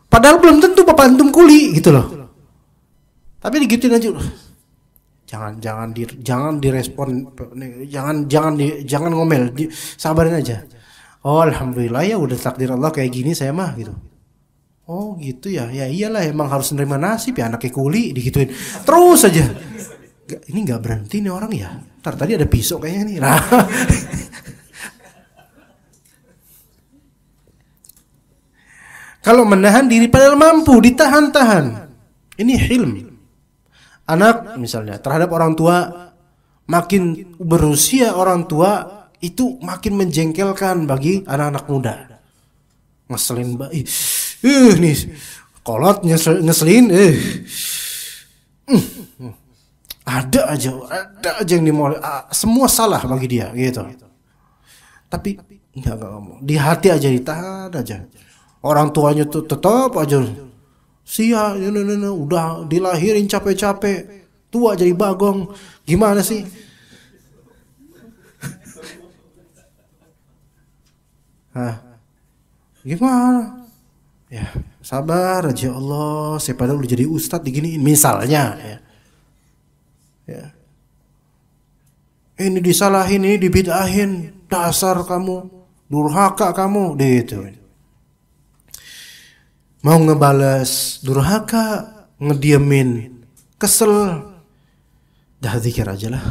Padahal belum tentu bapak antum kuli gitu loh. Tapi digituin aja. Jangan direspon, jangan ngomel, sabarin aja. Oh alhamdulillah ya udah takdir Allah kayak gini saya mah gitu. Oh gitu ya, ya iyalah emang harus nerima nasib ya anaknya kuli digituin. Terus aja. Ini nggak berhenti nih orang ya. Ntar tadi ada pisau kayaknya nih. Nah. Kalau menahan diri padahal mampu ditahan-tahan. Ini hilm. Anak misalnya terhadap orang tua, makin berusia orang tua itu makin menjengkelkan bagi anak-anak muda. Ngeselin nih kolot ngeselin ada aja yang dimulai, semua salah bagi dia gitu. Tapi enggak ngomong. Di hati aja ditahan aja. Orang tuanya tuh tetap aja udah dilahirin capek-capek, tua jadi bagong. Gimana sih? Gimana? Ya, sabar aja Allah. Saya padahal udah jadi ustadz diginiin misalnya ya. Ya. Ini disalahin, ini dibidahin, dasar kamu, durhaka kamu, gitu. Mau ngebales durhaka, ngediemin, kesel, dah zikir aja lah.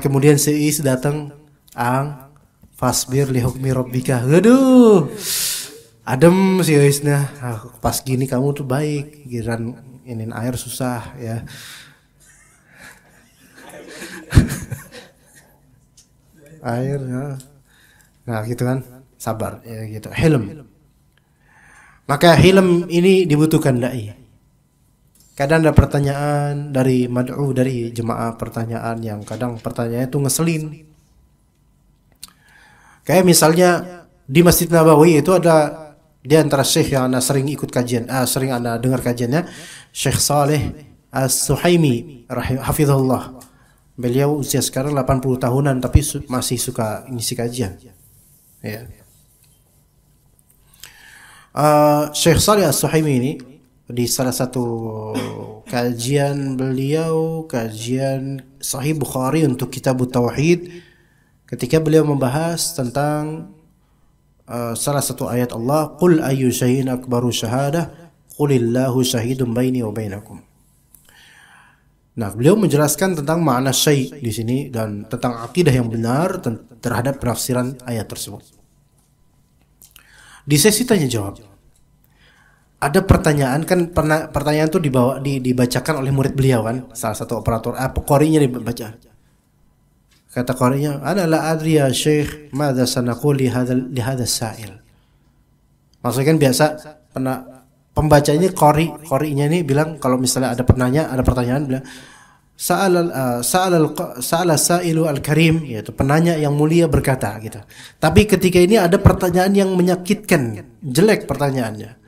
Kemudian Is datang, fasbir li hukmi rabbika. Aduh, adem si Isnya. Pas gini kamu tuh baik, giran inin air susah ya. Air ya. Nah gitu kan, sabar ya gitu. Hilm. Maka hilm ini dibutuhkan dai. Kadang ada pertanyaan dari mad'u, dari jemaah, pertanyaan yang kadang pertanyaannya itu ngeselin. Kayak misalnya di Masjid Nabawi itu ada di antara syekh yang ana sering ikut kajian, sering ana dengar kajiannya, Syekh Saleh As-Suhaimi hafizahullah. Beliau usia sekarang 80 tahunan tapi masih suka ngisi kajian. Ya. Syekh Saleh As-Suhaimi ini di salah satu kajian beliau, kajian Sahih Bukhari untuk Kitab Tauhid, ketika beliau membahas tentang salah satu ayat Allah, qul ayyu syai'in akbaru syahadah qulillahu syahidun baini wa bainakum. Nah, beliau menjelaskan tentang makna syai' di sini dan tentang akidah yang benar terhadap penafsiran ayat tersebut. Di sesi tanya jawab, ada pertanyaan kan, pertanyaan itu dibacakan oleh murid beliau kan, salah satu operator qorinya dibaca. Kata qorinya, "Ana la adri ya Syekh, madza sanaqul li hadha sa'il." Maksudnya kan biasa pembacanya qorinya ini bilang kalau misalnya ada pertanyaan bilang Sa'ala sa'ilu al-karim, yaitu penanya yang mulia berkata gitu. Tapi ketika ini ada pertanyaan yang menyakitkan, jelek pertanyaannya.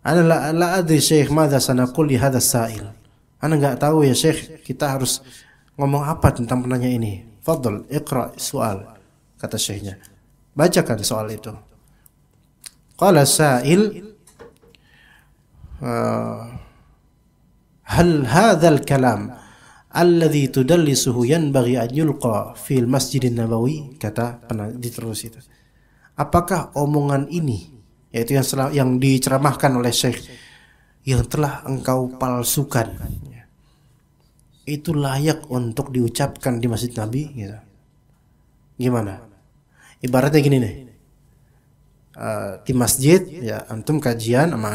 Ana la adri Syekh madza sanaqul li hadha sa'il. Ana enggak tahu ya Syekh, kita harus ngomong apa tentang penanya ini. Fadl, iqra soal, kata Syekhnya. Bacakan soal itu. Qala sa'il hal hadzal kalam alladhi tudallisuhu yanbaghi an yulqa fil Masjidin Nabawi, kata diterus itu. Apakah omongan ini, yaitu yang diceramahkan oleh Syekh, yang telah engkau palsukan, itu layak untuk diucapkan di Masjid Nabi gitu. Gimana? Ibaratnya gini nih. Di masjid ya antum kajian sama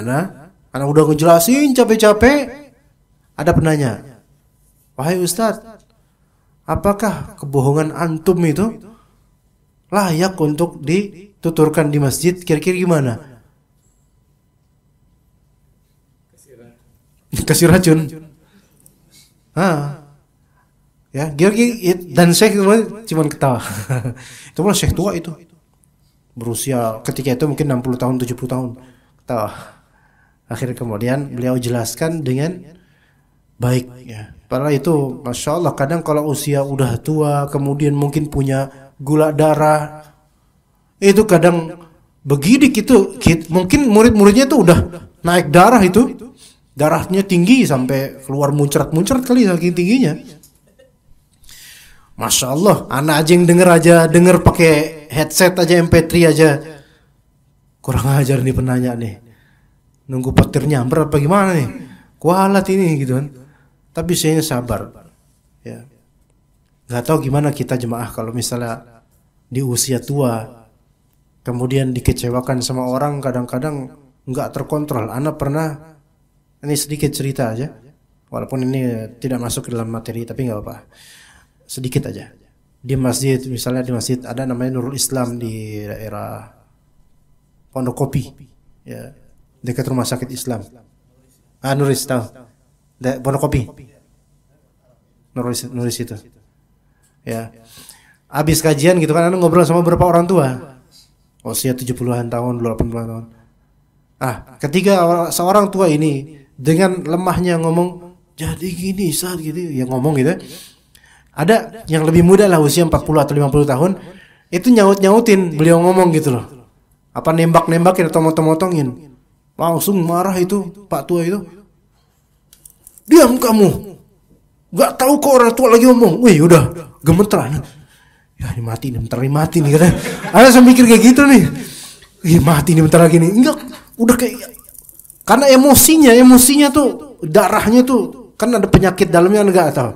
anak udah ngejelasin capek-capek, ada penanya, "Wahai Ustadz, apakah kebohongan antum itu layak untuk dituturkan di masjid? Kira-kira gimana?" kasih racun. Ya, dan Syekh cuma ketawa. Itu malah Syekh tua itu. Berusia ketika itu mungkin 60 tahun, 70 tahun. Ketawa. Akhirnya kemudian beliau jelaskan dengan baik ya. Padahal itu Masya Allah kadang kalau usia udah tua kemudian mungkin punya gula darah itu kadang begidik itu mungkin murid-muridnya itu udah naik darah itu darahnya tinggi sampai keluar muncrat-muncrat kali saking tingginya. Masya Allah anak aja yang denger pakai headset aja MP3 aja kurang ajar nih penanya nih nunggu petir nyamber apa gimana nih kualat ini gitu kan. Tapi saya sabar, ya. Gak tahu gimana kita jemaah kalau misalnya di usia tua, kemudian dikecewakan sama orang, kadang-kadang nggak terkontrol. Ana pernah, ini sedikit cerita aja, walaupun ini tidak masuk ke dalam materi, tapi nggak apa-apa, sedikit aja. Di masjid, misalnya di masjid ada namanya Nurul Islam di daerah Pondok Kopi, ya, dekat rumah sakit Islam. Nuris tahu. Pondok Kopi. Nulis itu. Ya. Habis kajian gitu kan ngobrol sama beberapa orang tua. Usia 70-an tahun, 80-an tahun. Ketika seorang tua ini dengan lemahnya ngomong, "Jadi gini, saat gitu." Ya ngomong gitu. Ada yang lebih muda lah usia 40 atau 50 tahun, itu nyaut-nyautin beliau ngomong gitu loh. Apa nembak-nembakin atau motong-motongin. Langsung marah itu Pak tua itu. "Diam kamu, gak tahu kok orang tua lagi ngomong." Wih udah gemeteran. Ya ini mati nih, bentar lagi mati nih katanya. Ada saya mikir kayak gitu nih. Mati nih bentar lagi nih. Enggak, udah kayak karena emosinya tuh darahnya tuh kan ada penyakit dalamnya enggak tahu.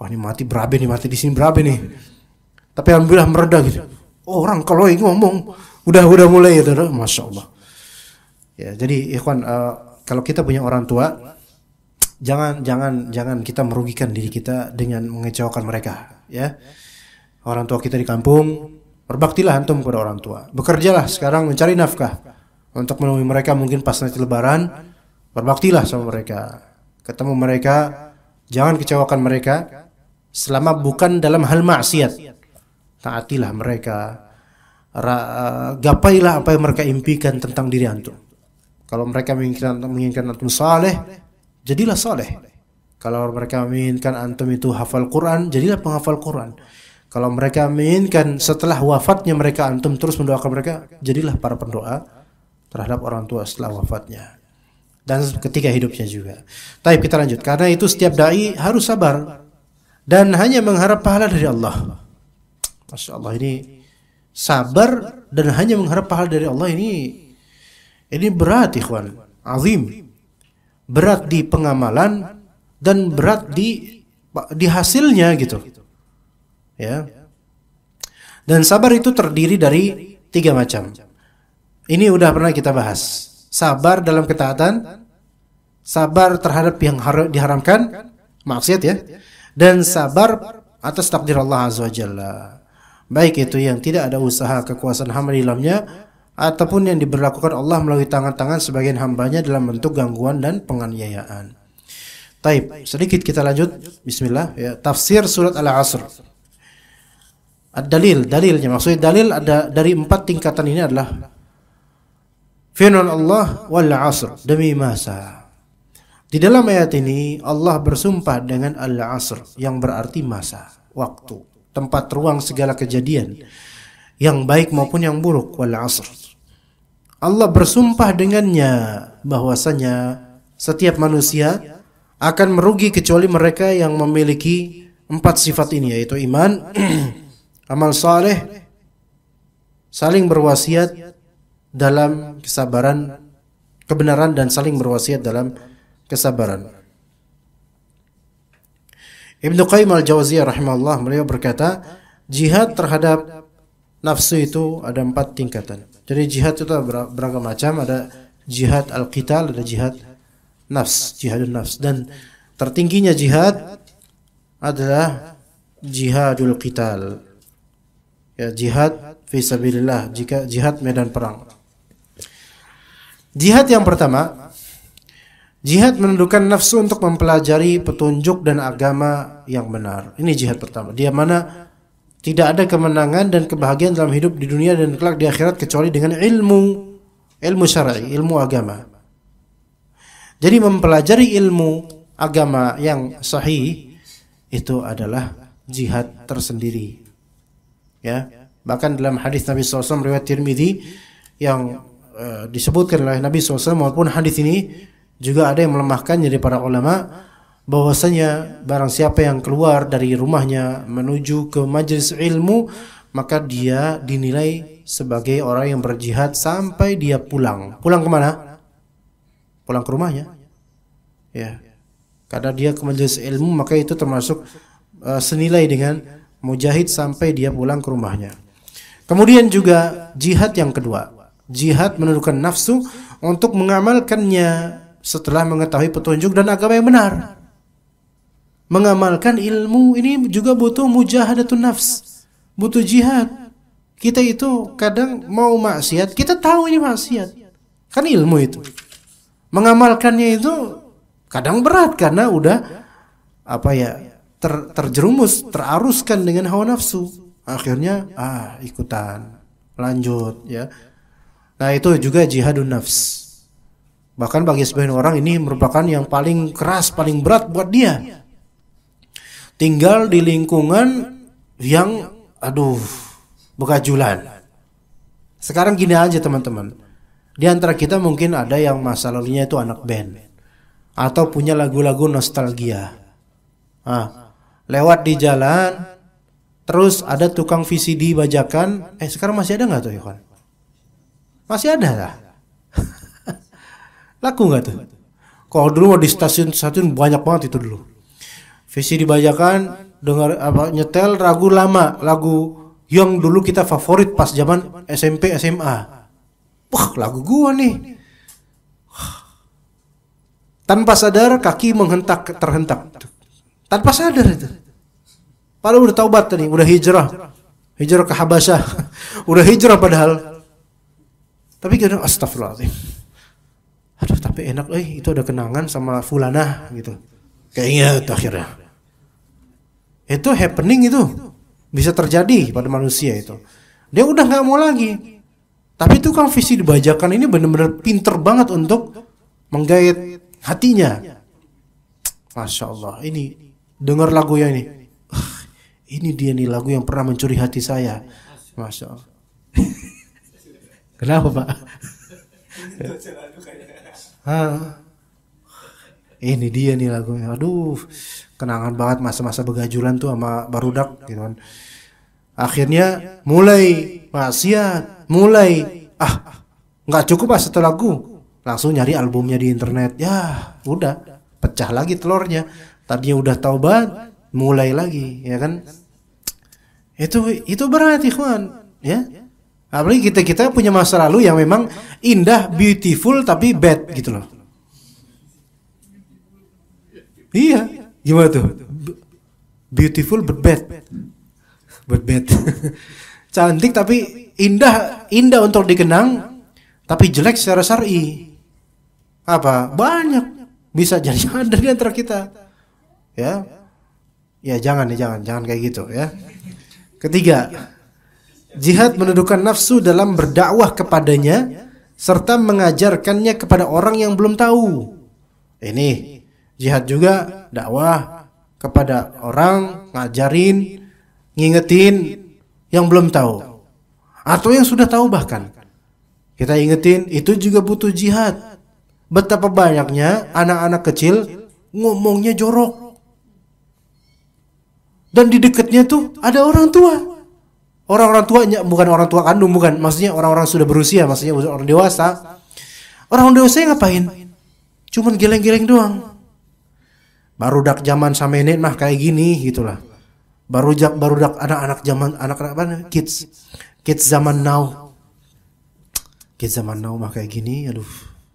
Wah ini mati berabe nih, mati di sini berabe nih. Tapi alhamdulillah mereda gitu. Orang kalau ngomong udah mulai ya, Masya Allah. Ya jadi ikhwan kalau kita punya orang tua Jangan kita merugikan diri kita dengan mengecewakan mereka, ya. Orang tua kita di kampung, berbaktilah antum kepada orang tua. Bekerjalah sekarang mencari nafkah untuk menemui mereka mungkin pas nanti lebaran, berbaktilah sama mereka. Ketemu mereka, jangan kecewakan mereka selama bukan dalam hal maksiat. Taatilah mereka. Gapailah apa yang mereka impikan tentang diri antum. Kalau mereka menginginkan antum saleh, jadilah saleh. Kalau mereka menginginkan antum itu hafal Quran, jadilah penghafal Quran. Kalau mereka menginginkan setelah wafatnya mereka antum terus mendoakan mereka, jadilah para pendoa terhadap orang tua setelah wafatnya. Dan ketika hidupnya juga. Tapi kita lanjut. Karena itu setiap dai harus sabar dan hanya mengharap pahala dari Allah. Masya Allah, ini sabar dan hanya mengharap pahala dari Allah ini berat ikhwan, azim. Berat di pengamalan dan berat di hasilnya gitu. Ya. Dan sabar itu terdiri dari 3 macam. Ini udah pernah kita bahas. Sabar dalam ketaatan, sabar terhadap yang diharamkan, maksiat ya, dan sabar atas takdir Allah Azza wa Jalla. Baik itu yang tidak ada usaha kekuasaan hamba di dalamnya, ataupun yang diberlakukan Allah melalui tangan-tangan sebagian hambanya dalam bentuk gangguan dan penganiayaan. Taib, sedikit kita lanjut. Bismillah. Ya, tafsir surat Al-Asr. Dalilnya, maksudnya dalil ada dari 4 tingkatan ini adalah firman Allah wal asr, demi masa. Di dalam ayat ini Allah bersumpah dengan Al-Asr yang berarti masa, waktu, tempat, ruang, segala kejadian yang baik maupun yang buruk. Wal asr, Allah bersumpah dengannya bahwasanya setiap manusia akan merugi kecuali mereka yang memiliki 4 sifat ini, yaitu iman, amal saleh, saling berwasiat dalam kesabaran, kebenaran, dan saling berwasiat dalam kesabaran. Ibnu Qayyim al-Jauziyah rahimahullah beliau berkata, jihad terhadap nafsu itu ada 4 tingkatan. Jadi jihad itu beragam macam, ada jihad al-qital, ada jihad nafs, jihadun nafs, dan tertingginya jihad adalah jihadul qital. Ya, jihad fi sabilillah, jihad medan perang. Jihad yang pertama Jihad menundukkan nafsu untuk mempelajari petunjuk dan agama yang benar. Ini jihad pertama. Dia mana tidak ada kemenangan dan kebahagiaan dalam hidup di dunia dan kelak di akhirat kecuali dengan ilmu syar'i, ilmu agama. Jadi mempelajari ilmu agama yang sahih itu adalah jihad tersendiri. Ya, bahkan dalam hadis Nabi SAW riwayat Tirmidzi yang disebutkan oleh Nabi SAW, maupun hadis ini juga ada yang melemahkannya dari para ulama, bahwasanya barang siapa yang keluar dari rumahnya menuju ke majelis ilmu, maka dia dinilai sebagai orang yang berjihad sampai dia pulang. Pulang kemana? Pulang ke rumahnya. Ya, karena dia ke majelis ilmu, maka itu termasuk senilai dengan mujahid sampai dia pulang ke rumahnya. Kemudian juga jihad yang kedua, jihad menundukkan nafsu untuk mengamalkannya setelah mengetahui petunjuk dan agama yang benar. Mengamalkan ilmu ini juga butuh mujahadatun nafs, butuh jihad. Kita itu kadang mau maksiat, kita tahu ini maksiat, kan ilmu itu. Mengamalkannya itu kadang berat karena udah terjerumus, teraruskan dengan hawa nafsu. Akhirnya ikutan, lanjut ya. Nah itu juga jihadun nafs. Bahkan bagi sebagian orang ini merupakan yang paling keras, paling berat buat dia. Tinggal di lingkungan yang begajulan. Sekarang gini aja teman-teman. Di antara kita mungkin ada yang masa lalunya itu anak band atau punya lagu-lagu nostalgia. Lewat di jalan, terus ada tukang VCD bajakan. Sekarang masih ada nggak tuh ya kan? Masih ada lah. Laku nggak tuh? Kalau dulu mau di stasiun banyak banget itu dulu. VCD bajakan, dengar nyetel lagu lama, lagu yang dulu kita favorit pas zaman SMP SMA. Wah, lagu gua nih. Tanpa sadar kaki terhentak. Tanpa sadar itu. Padahal udah taubat tadi, udah hijrah ke Habasyah, udah hijrah padahal. Tapi kadang astagfirullahaladzim. Aduh, tapi enak, itu ada kenangan sama fulanah gitu. Kayaknya itu akhirnya. Itu happening itu. Bisa terjadi pada manusia itu. Dia udah gak mau lagi. Tapi tukang visi dibajakan ini benar-benar pinter banget untuk menggait hatinya. Masya Allah, ini dengar lagunya ini. Ini dia nih lagu yang pernah mencuri hati saya. Masya Allah. Kenapa Pak? Ini dia nih lagunya. Aduh, kenangan banget masa-masa begajulan tuh sama barudak gitu kan. Akhirnya mulai maksiat, nggak cukup satu lagu, langsung nyari albumnya di internet. Ya, udah pecah lagi telurnya. Tadinya udah taubat, mulai lagi, ya kan? Itu berat, ikhwan, ya. Apalagi kita punya masa lalu yang memang indah, beautiful tapi bad gitu loh. Iya, gimana tuh? Beautiful but bad. Cantik tapi indah untuk dikenang, tapi jelek secara syar'i. Banyak bisa jadi ada di antara kita. Ya jangan kayak gitu ya. Ketiga, jihad menundukkan nafsu dalam berdakwah kepadanya serta mengajarkannya kepada orang yang belum tahu. Ini jihad juga dakwah kepada orang, ngajarin, ngingetin yang belum tahu atau yang sudah tahu bahkan. Kita ingetin, itu juga butuh jihad. Betapa banyaknya anak-anak kecil ngomongnya jorok. Dan di dekatnya tuh ada orang tua. Orang-orang tuanya bukan orang tua kandung, bukan. Maksudnya orang-orang sudah berusia, maksudnya orang dewasa. Orang dewasa ngapain? Cuman geleng-geleng doang. Barudak zaman samenet mah kayak gini gitulah. Barudak anak-anak zaman kids zaman now. Kids zaman now mah kayak gini, aduh.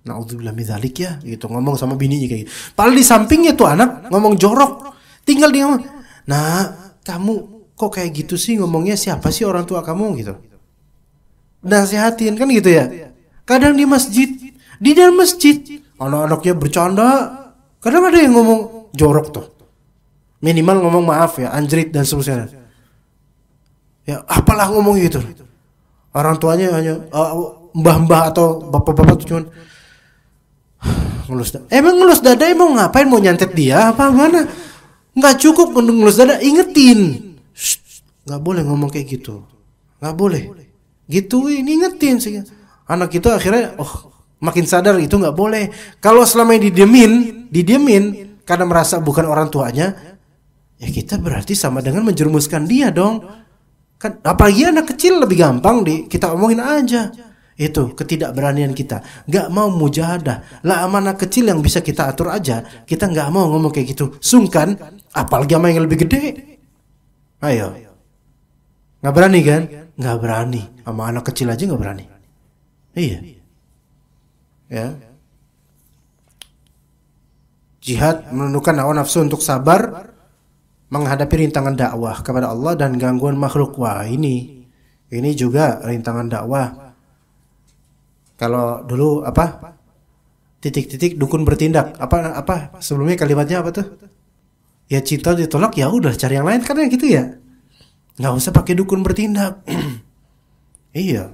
Naudzubillah min dzalik ya, gitu ngomong sama bininya kayak gitu. Padahal di sampingnya tuh anak ngomong jorok. Tinggal dia ngomong, "Nah, kamu kok kayak gitu sih ngomongnya, siapa sih orang tua kamu?" gitu. Nasihatin kan gitu ya. Kadang di dalam masjid Anak-anaknya bercanda. Kadang ada yang ngomong jorok tuh. Minimal ngomong maaf ya, anjrit dan seterusnya. Ya, apalah ngomong gitu. Orang tuanya hanya mbah-mbah atau bapak-bapak tuh cuman ngelus dada. Emang ngelus dada emang ngapain, mau nyantet dia apa mana? Nggak cukup untuk ngelus dada, ingetin. Nggak boleh ngomong kayak gitu. Nggak boleh. Gituin, ingetin sih. Anak itu akhirnya makin sadar itu nggak boleh. Kalau selama ini didiemin karena merasa bukan orang tuanya, ya kita berarti sama dengan menjerumuskan dia dong. Kan apalagi anak kecil lebih gampang kita omongin aja. Itu ketidakberanian kita, nggak mau mujahadah. Lah sama anak kecil yang bisa kita atur aja, kita nggak mau ngomong kayak gitu, sungkan. Apalagi sama yang lebih gede. Ayo, nggak berani kan? Nggak berani. Sama anak kecil aja nggak berani. Iya, ya. Jihad menundukkan hawa nafsu untuk sabar menghadapi rintangan dakwah kepada Allah dan gangguan makhluk. Wah, ini juga rintangan dakwah. Kalau dulu titik-titik dukun bertindak, apa sebelumnya kalimatnya apa tuh? Ya cinta ditolak, ya udah cari yang lain, karena gitu ya. Nggak usah pakai dukun bertindak. Iya.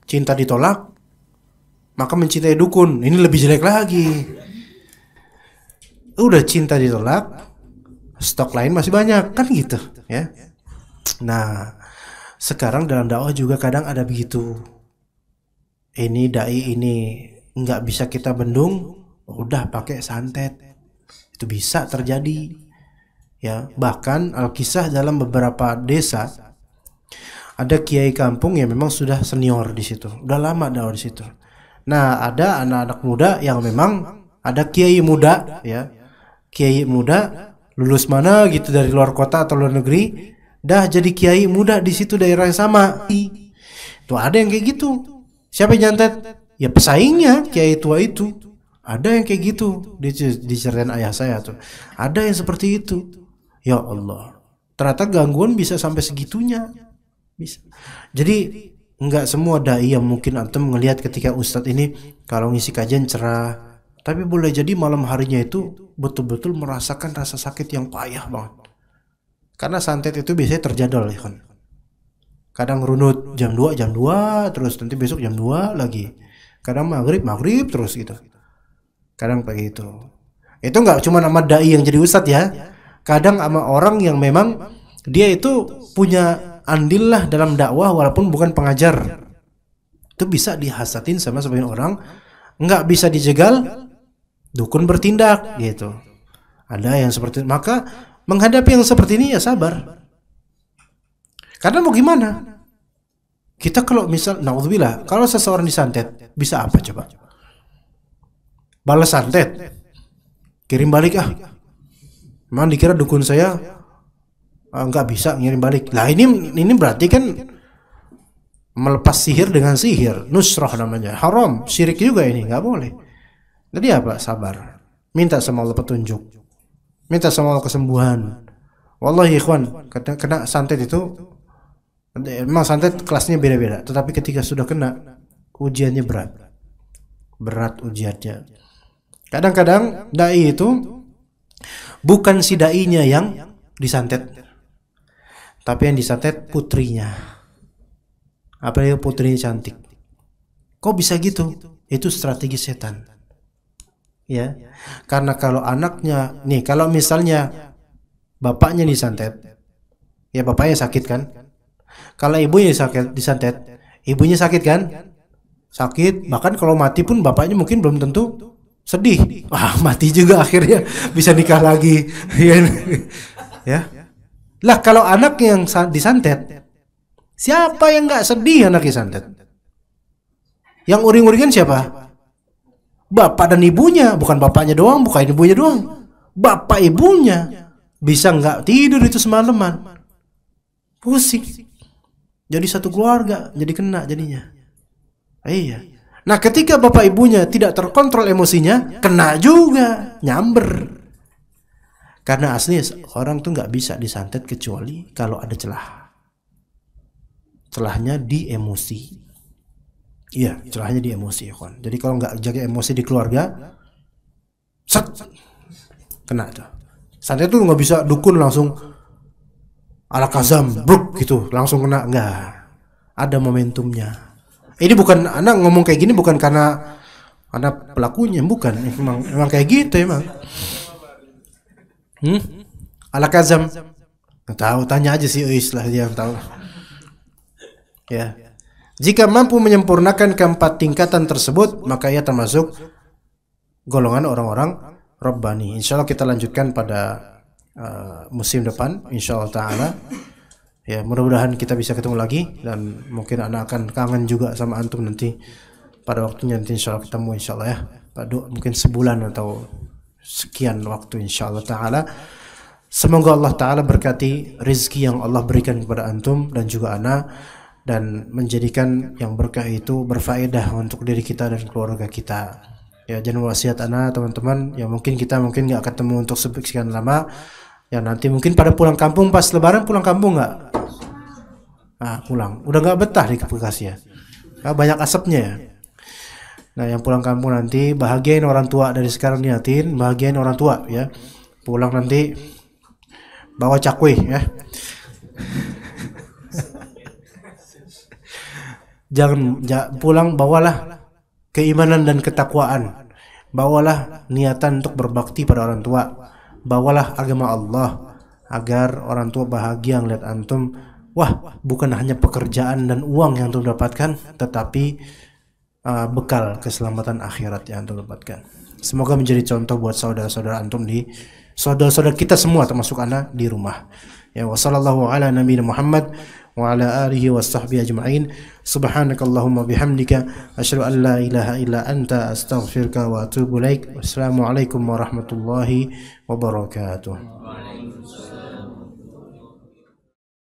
Cinta ditolak, maka mencintai dukun. Ini lebih jelek lagi. Udah cinta ditolak, stok lain masih banyak, kan gitu ya. Nah, sekarang dalam dakwah juga kadang ada begitu. Ini dai ini nggak bisa kita bendung, udah pakai santet. Itu bisa terjadi. Ya, bahkan Alkisah dalam beberapa desa ada kiai kampung yang memang sudah senior di situ, udah lama dakwah di situ. Nah, ada anak-anak muda yang memang ada kiai muda, ya, kiai muda lulus mana gitu dari luar kota atau luar negeri, dah jadi kiai muda di situ daerah yang sama. Tuh ada yang kayak gitu. Siapa yang nyantet? Ya pesaingnya kiai tua itu. Ada yang kayak gitu. Diceritain ayah saya tuh. Ada yang seperti itu. Ya Allah. Ternyata gangguan bisa sampai segitunya. Bisa. Jadi nggak semua dai yang mungkin antum ngelihat ketika ustadz ini kalau ngisi kajian cerah. Tapi boleh jadi malam harinya itu betul-betul merasakan rasa sakit yang payah banget. Karena santet itu biasanya terjadwal ya kan. Kadang runut jam 2 terus nanti besok jam 2 lagi. Kadang maghrib terus gitu. Kadang begitu. Itu nggak cuma nama dai yang jadi ustadz ya. Kadang sama orang yang memang dia itu punya andil lah dalam dakwah walaupun bukan pengajar. Itu bisa dihasatin sama sebagian orang. Nggak bisa dijegal, dukun bertindak gitu. Ada yang seperti itu. Maka menghadapi yang seperti ini ya sabar. Karena mau gimana? Kita kalau misal, naudzubillah, kalau seseorang disantet, bisa apa coba? Balas santet, kirim balik Memang dikira dukun saya nggak bisa ngirim balik. Lah ini berarti kan melepas sihir dengan sihir, nusrah namanya, haram, syirik juga ini, nggak boleh. Jadi apa? Sabar, minta sama Allah petunjuk, minta sama Allah kesembuhan. Wallahi ikhwan, kena santet itu memang santet kelasnya beda-beda, tetapi ketika sudah kena ujiannya berat ujiannya. Kadang-kadang dai itu bukan si dainya yang disantet, tapi yang disantet putrinya. Apalagi putrinya cantik. Kok bisa gitu? Itu strategi setan. Ya, karena kalau anaknya nih, kalau misalnya bapaknya disantet, ya bapaknya sakit kan? Kalau ibunya disantet, ibunya sakit kan? Sakit, bahkan kalau mati pun bapaknya mungkin belum tentu sedih. Wah, mati juga akhirnya bisa nikah lagi. Ya. Lah kalau anak yang disantet, siapa yang nggak sedih anak disantet? Yang uring-uringan siapa? Bapak dan ibunya, bukan bapaknya doang, bukan ibunya doang. Bapak ibunya bisa nggak tidur itu semalaman, pusing. Jadi satu keluarga jadi kena jadinya. Iya. Nah ketika bapak ibunya tidak terkontrol emosinya, kena juga, nyamber. Karena aslinya orang tuh nggak bisa disantet kecuali kalau ada celah. Celahnya di emosi. Iya, celahnya di emosi, ikhwan. Jadi kalau nggak jaga emosi di keluarga, set, kena tuh. Santai tuh nggak bisa dukun langsung ala kazam, bruk gitu, langsung kena, nggak. Ada momentumnya. Ini bukan anak ngomong kayak gini bukan karena anak pelakunya, bukan. Emang kayak gitu emang. Ala kazam, nggak tahu, tanya aja si Uis lah dia yang tahu. Ya. Jika mampu menyempurnakan keempat tingkatan tersebut, maka ia termasuk golongan orang-orang Rabbani. Insya Allah kita lanjutkan pada musim depan, insya Allah Ta'ala. Ya, mudah-mudahan kita bisa ketemu lagi, dan mungkin anak akan kangen juga sama antum nanti pada waktunya, nanti insya Allah ketemu insya Allah ya. Mungkin sebulan atau sekian waktu insya Allah Ta'ala. Semoga Allah Ta'ala berkati rezeki yang Allah berikan kepada antum dan juga anak, dan menjadikan yang berkah itu berfaedah untuk diri kita dan keluarga kita. Ya, jangan wasiat anak teman-teman, ya mungkin kita nggak ketemu untuk sekian lama, ya nanti mungkin pada pulang kampung pas lebaran, pulang kampung nggak? Pulang, udah nggak betah di Bekasi ya, banyak asapnya ya. Nah, yang pulang kampung nanti bahagiain orang tua, dari sekarang niatin bahagiain orang tua ya. Pulang nanti bawa cakwe ya. Jangan pulang bawalah keimanan dan ketakwaan, bawalah niatan untuk berbakti pada orang tua, bawalah agama Allah, agar orang tua bahagia ngeliat antum. Wah, bukan hanya pekerjaan dan uang yang antum dapatkan, tetapi bekal keselamatan akhirat yang antum dapatkan. Semoga menjadi contoh buat saudara-saudara antum, di saudara-saudara kita semua termasuk anak di rumah. Ya, wassallallahu ala nabiyina Muhammad wa ala alihi wa sahbihi ajma'in. Subhanakallahumma bihamdika asyhadu an la ilaha illa anta astaghfiruka wa atubu ilaik. Wassalamualaikum warahmatullahi wabarakatuh.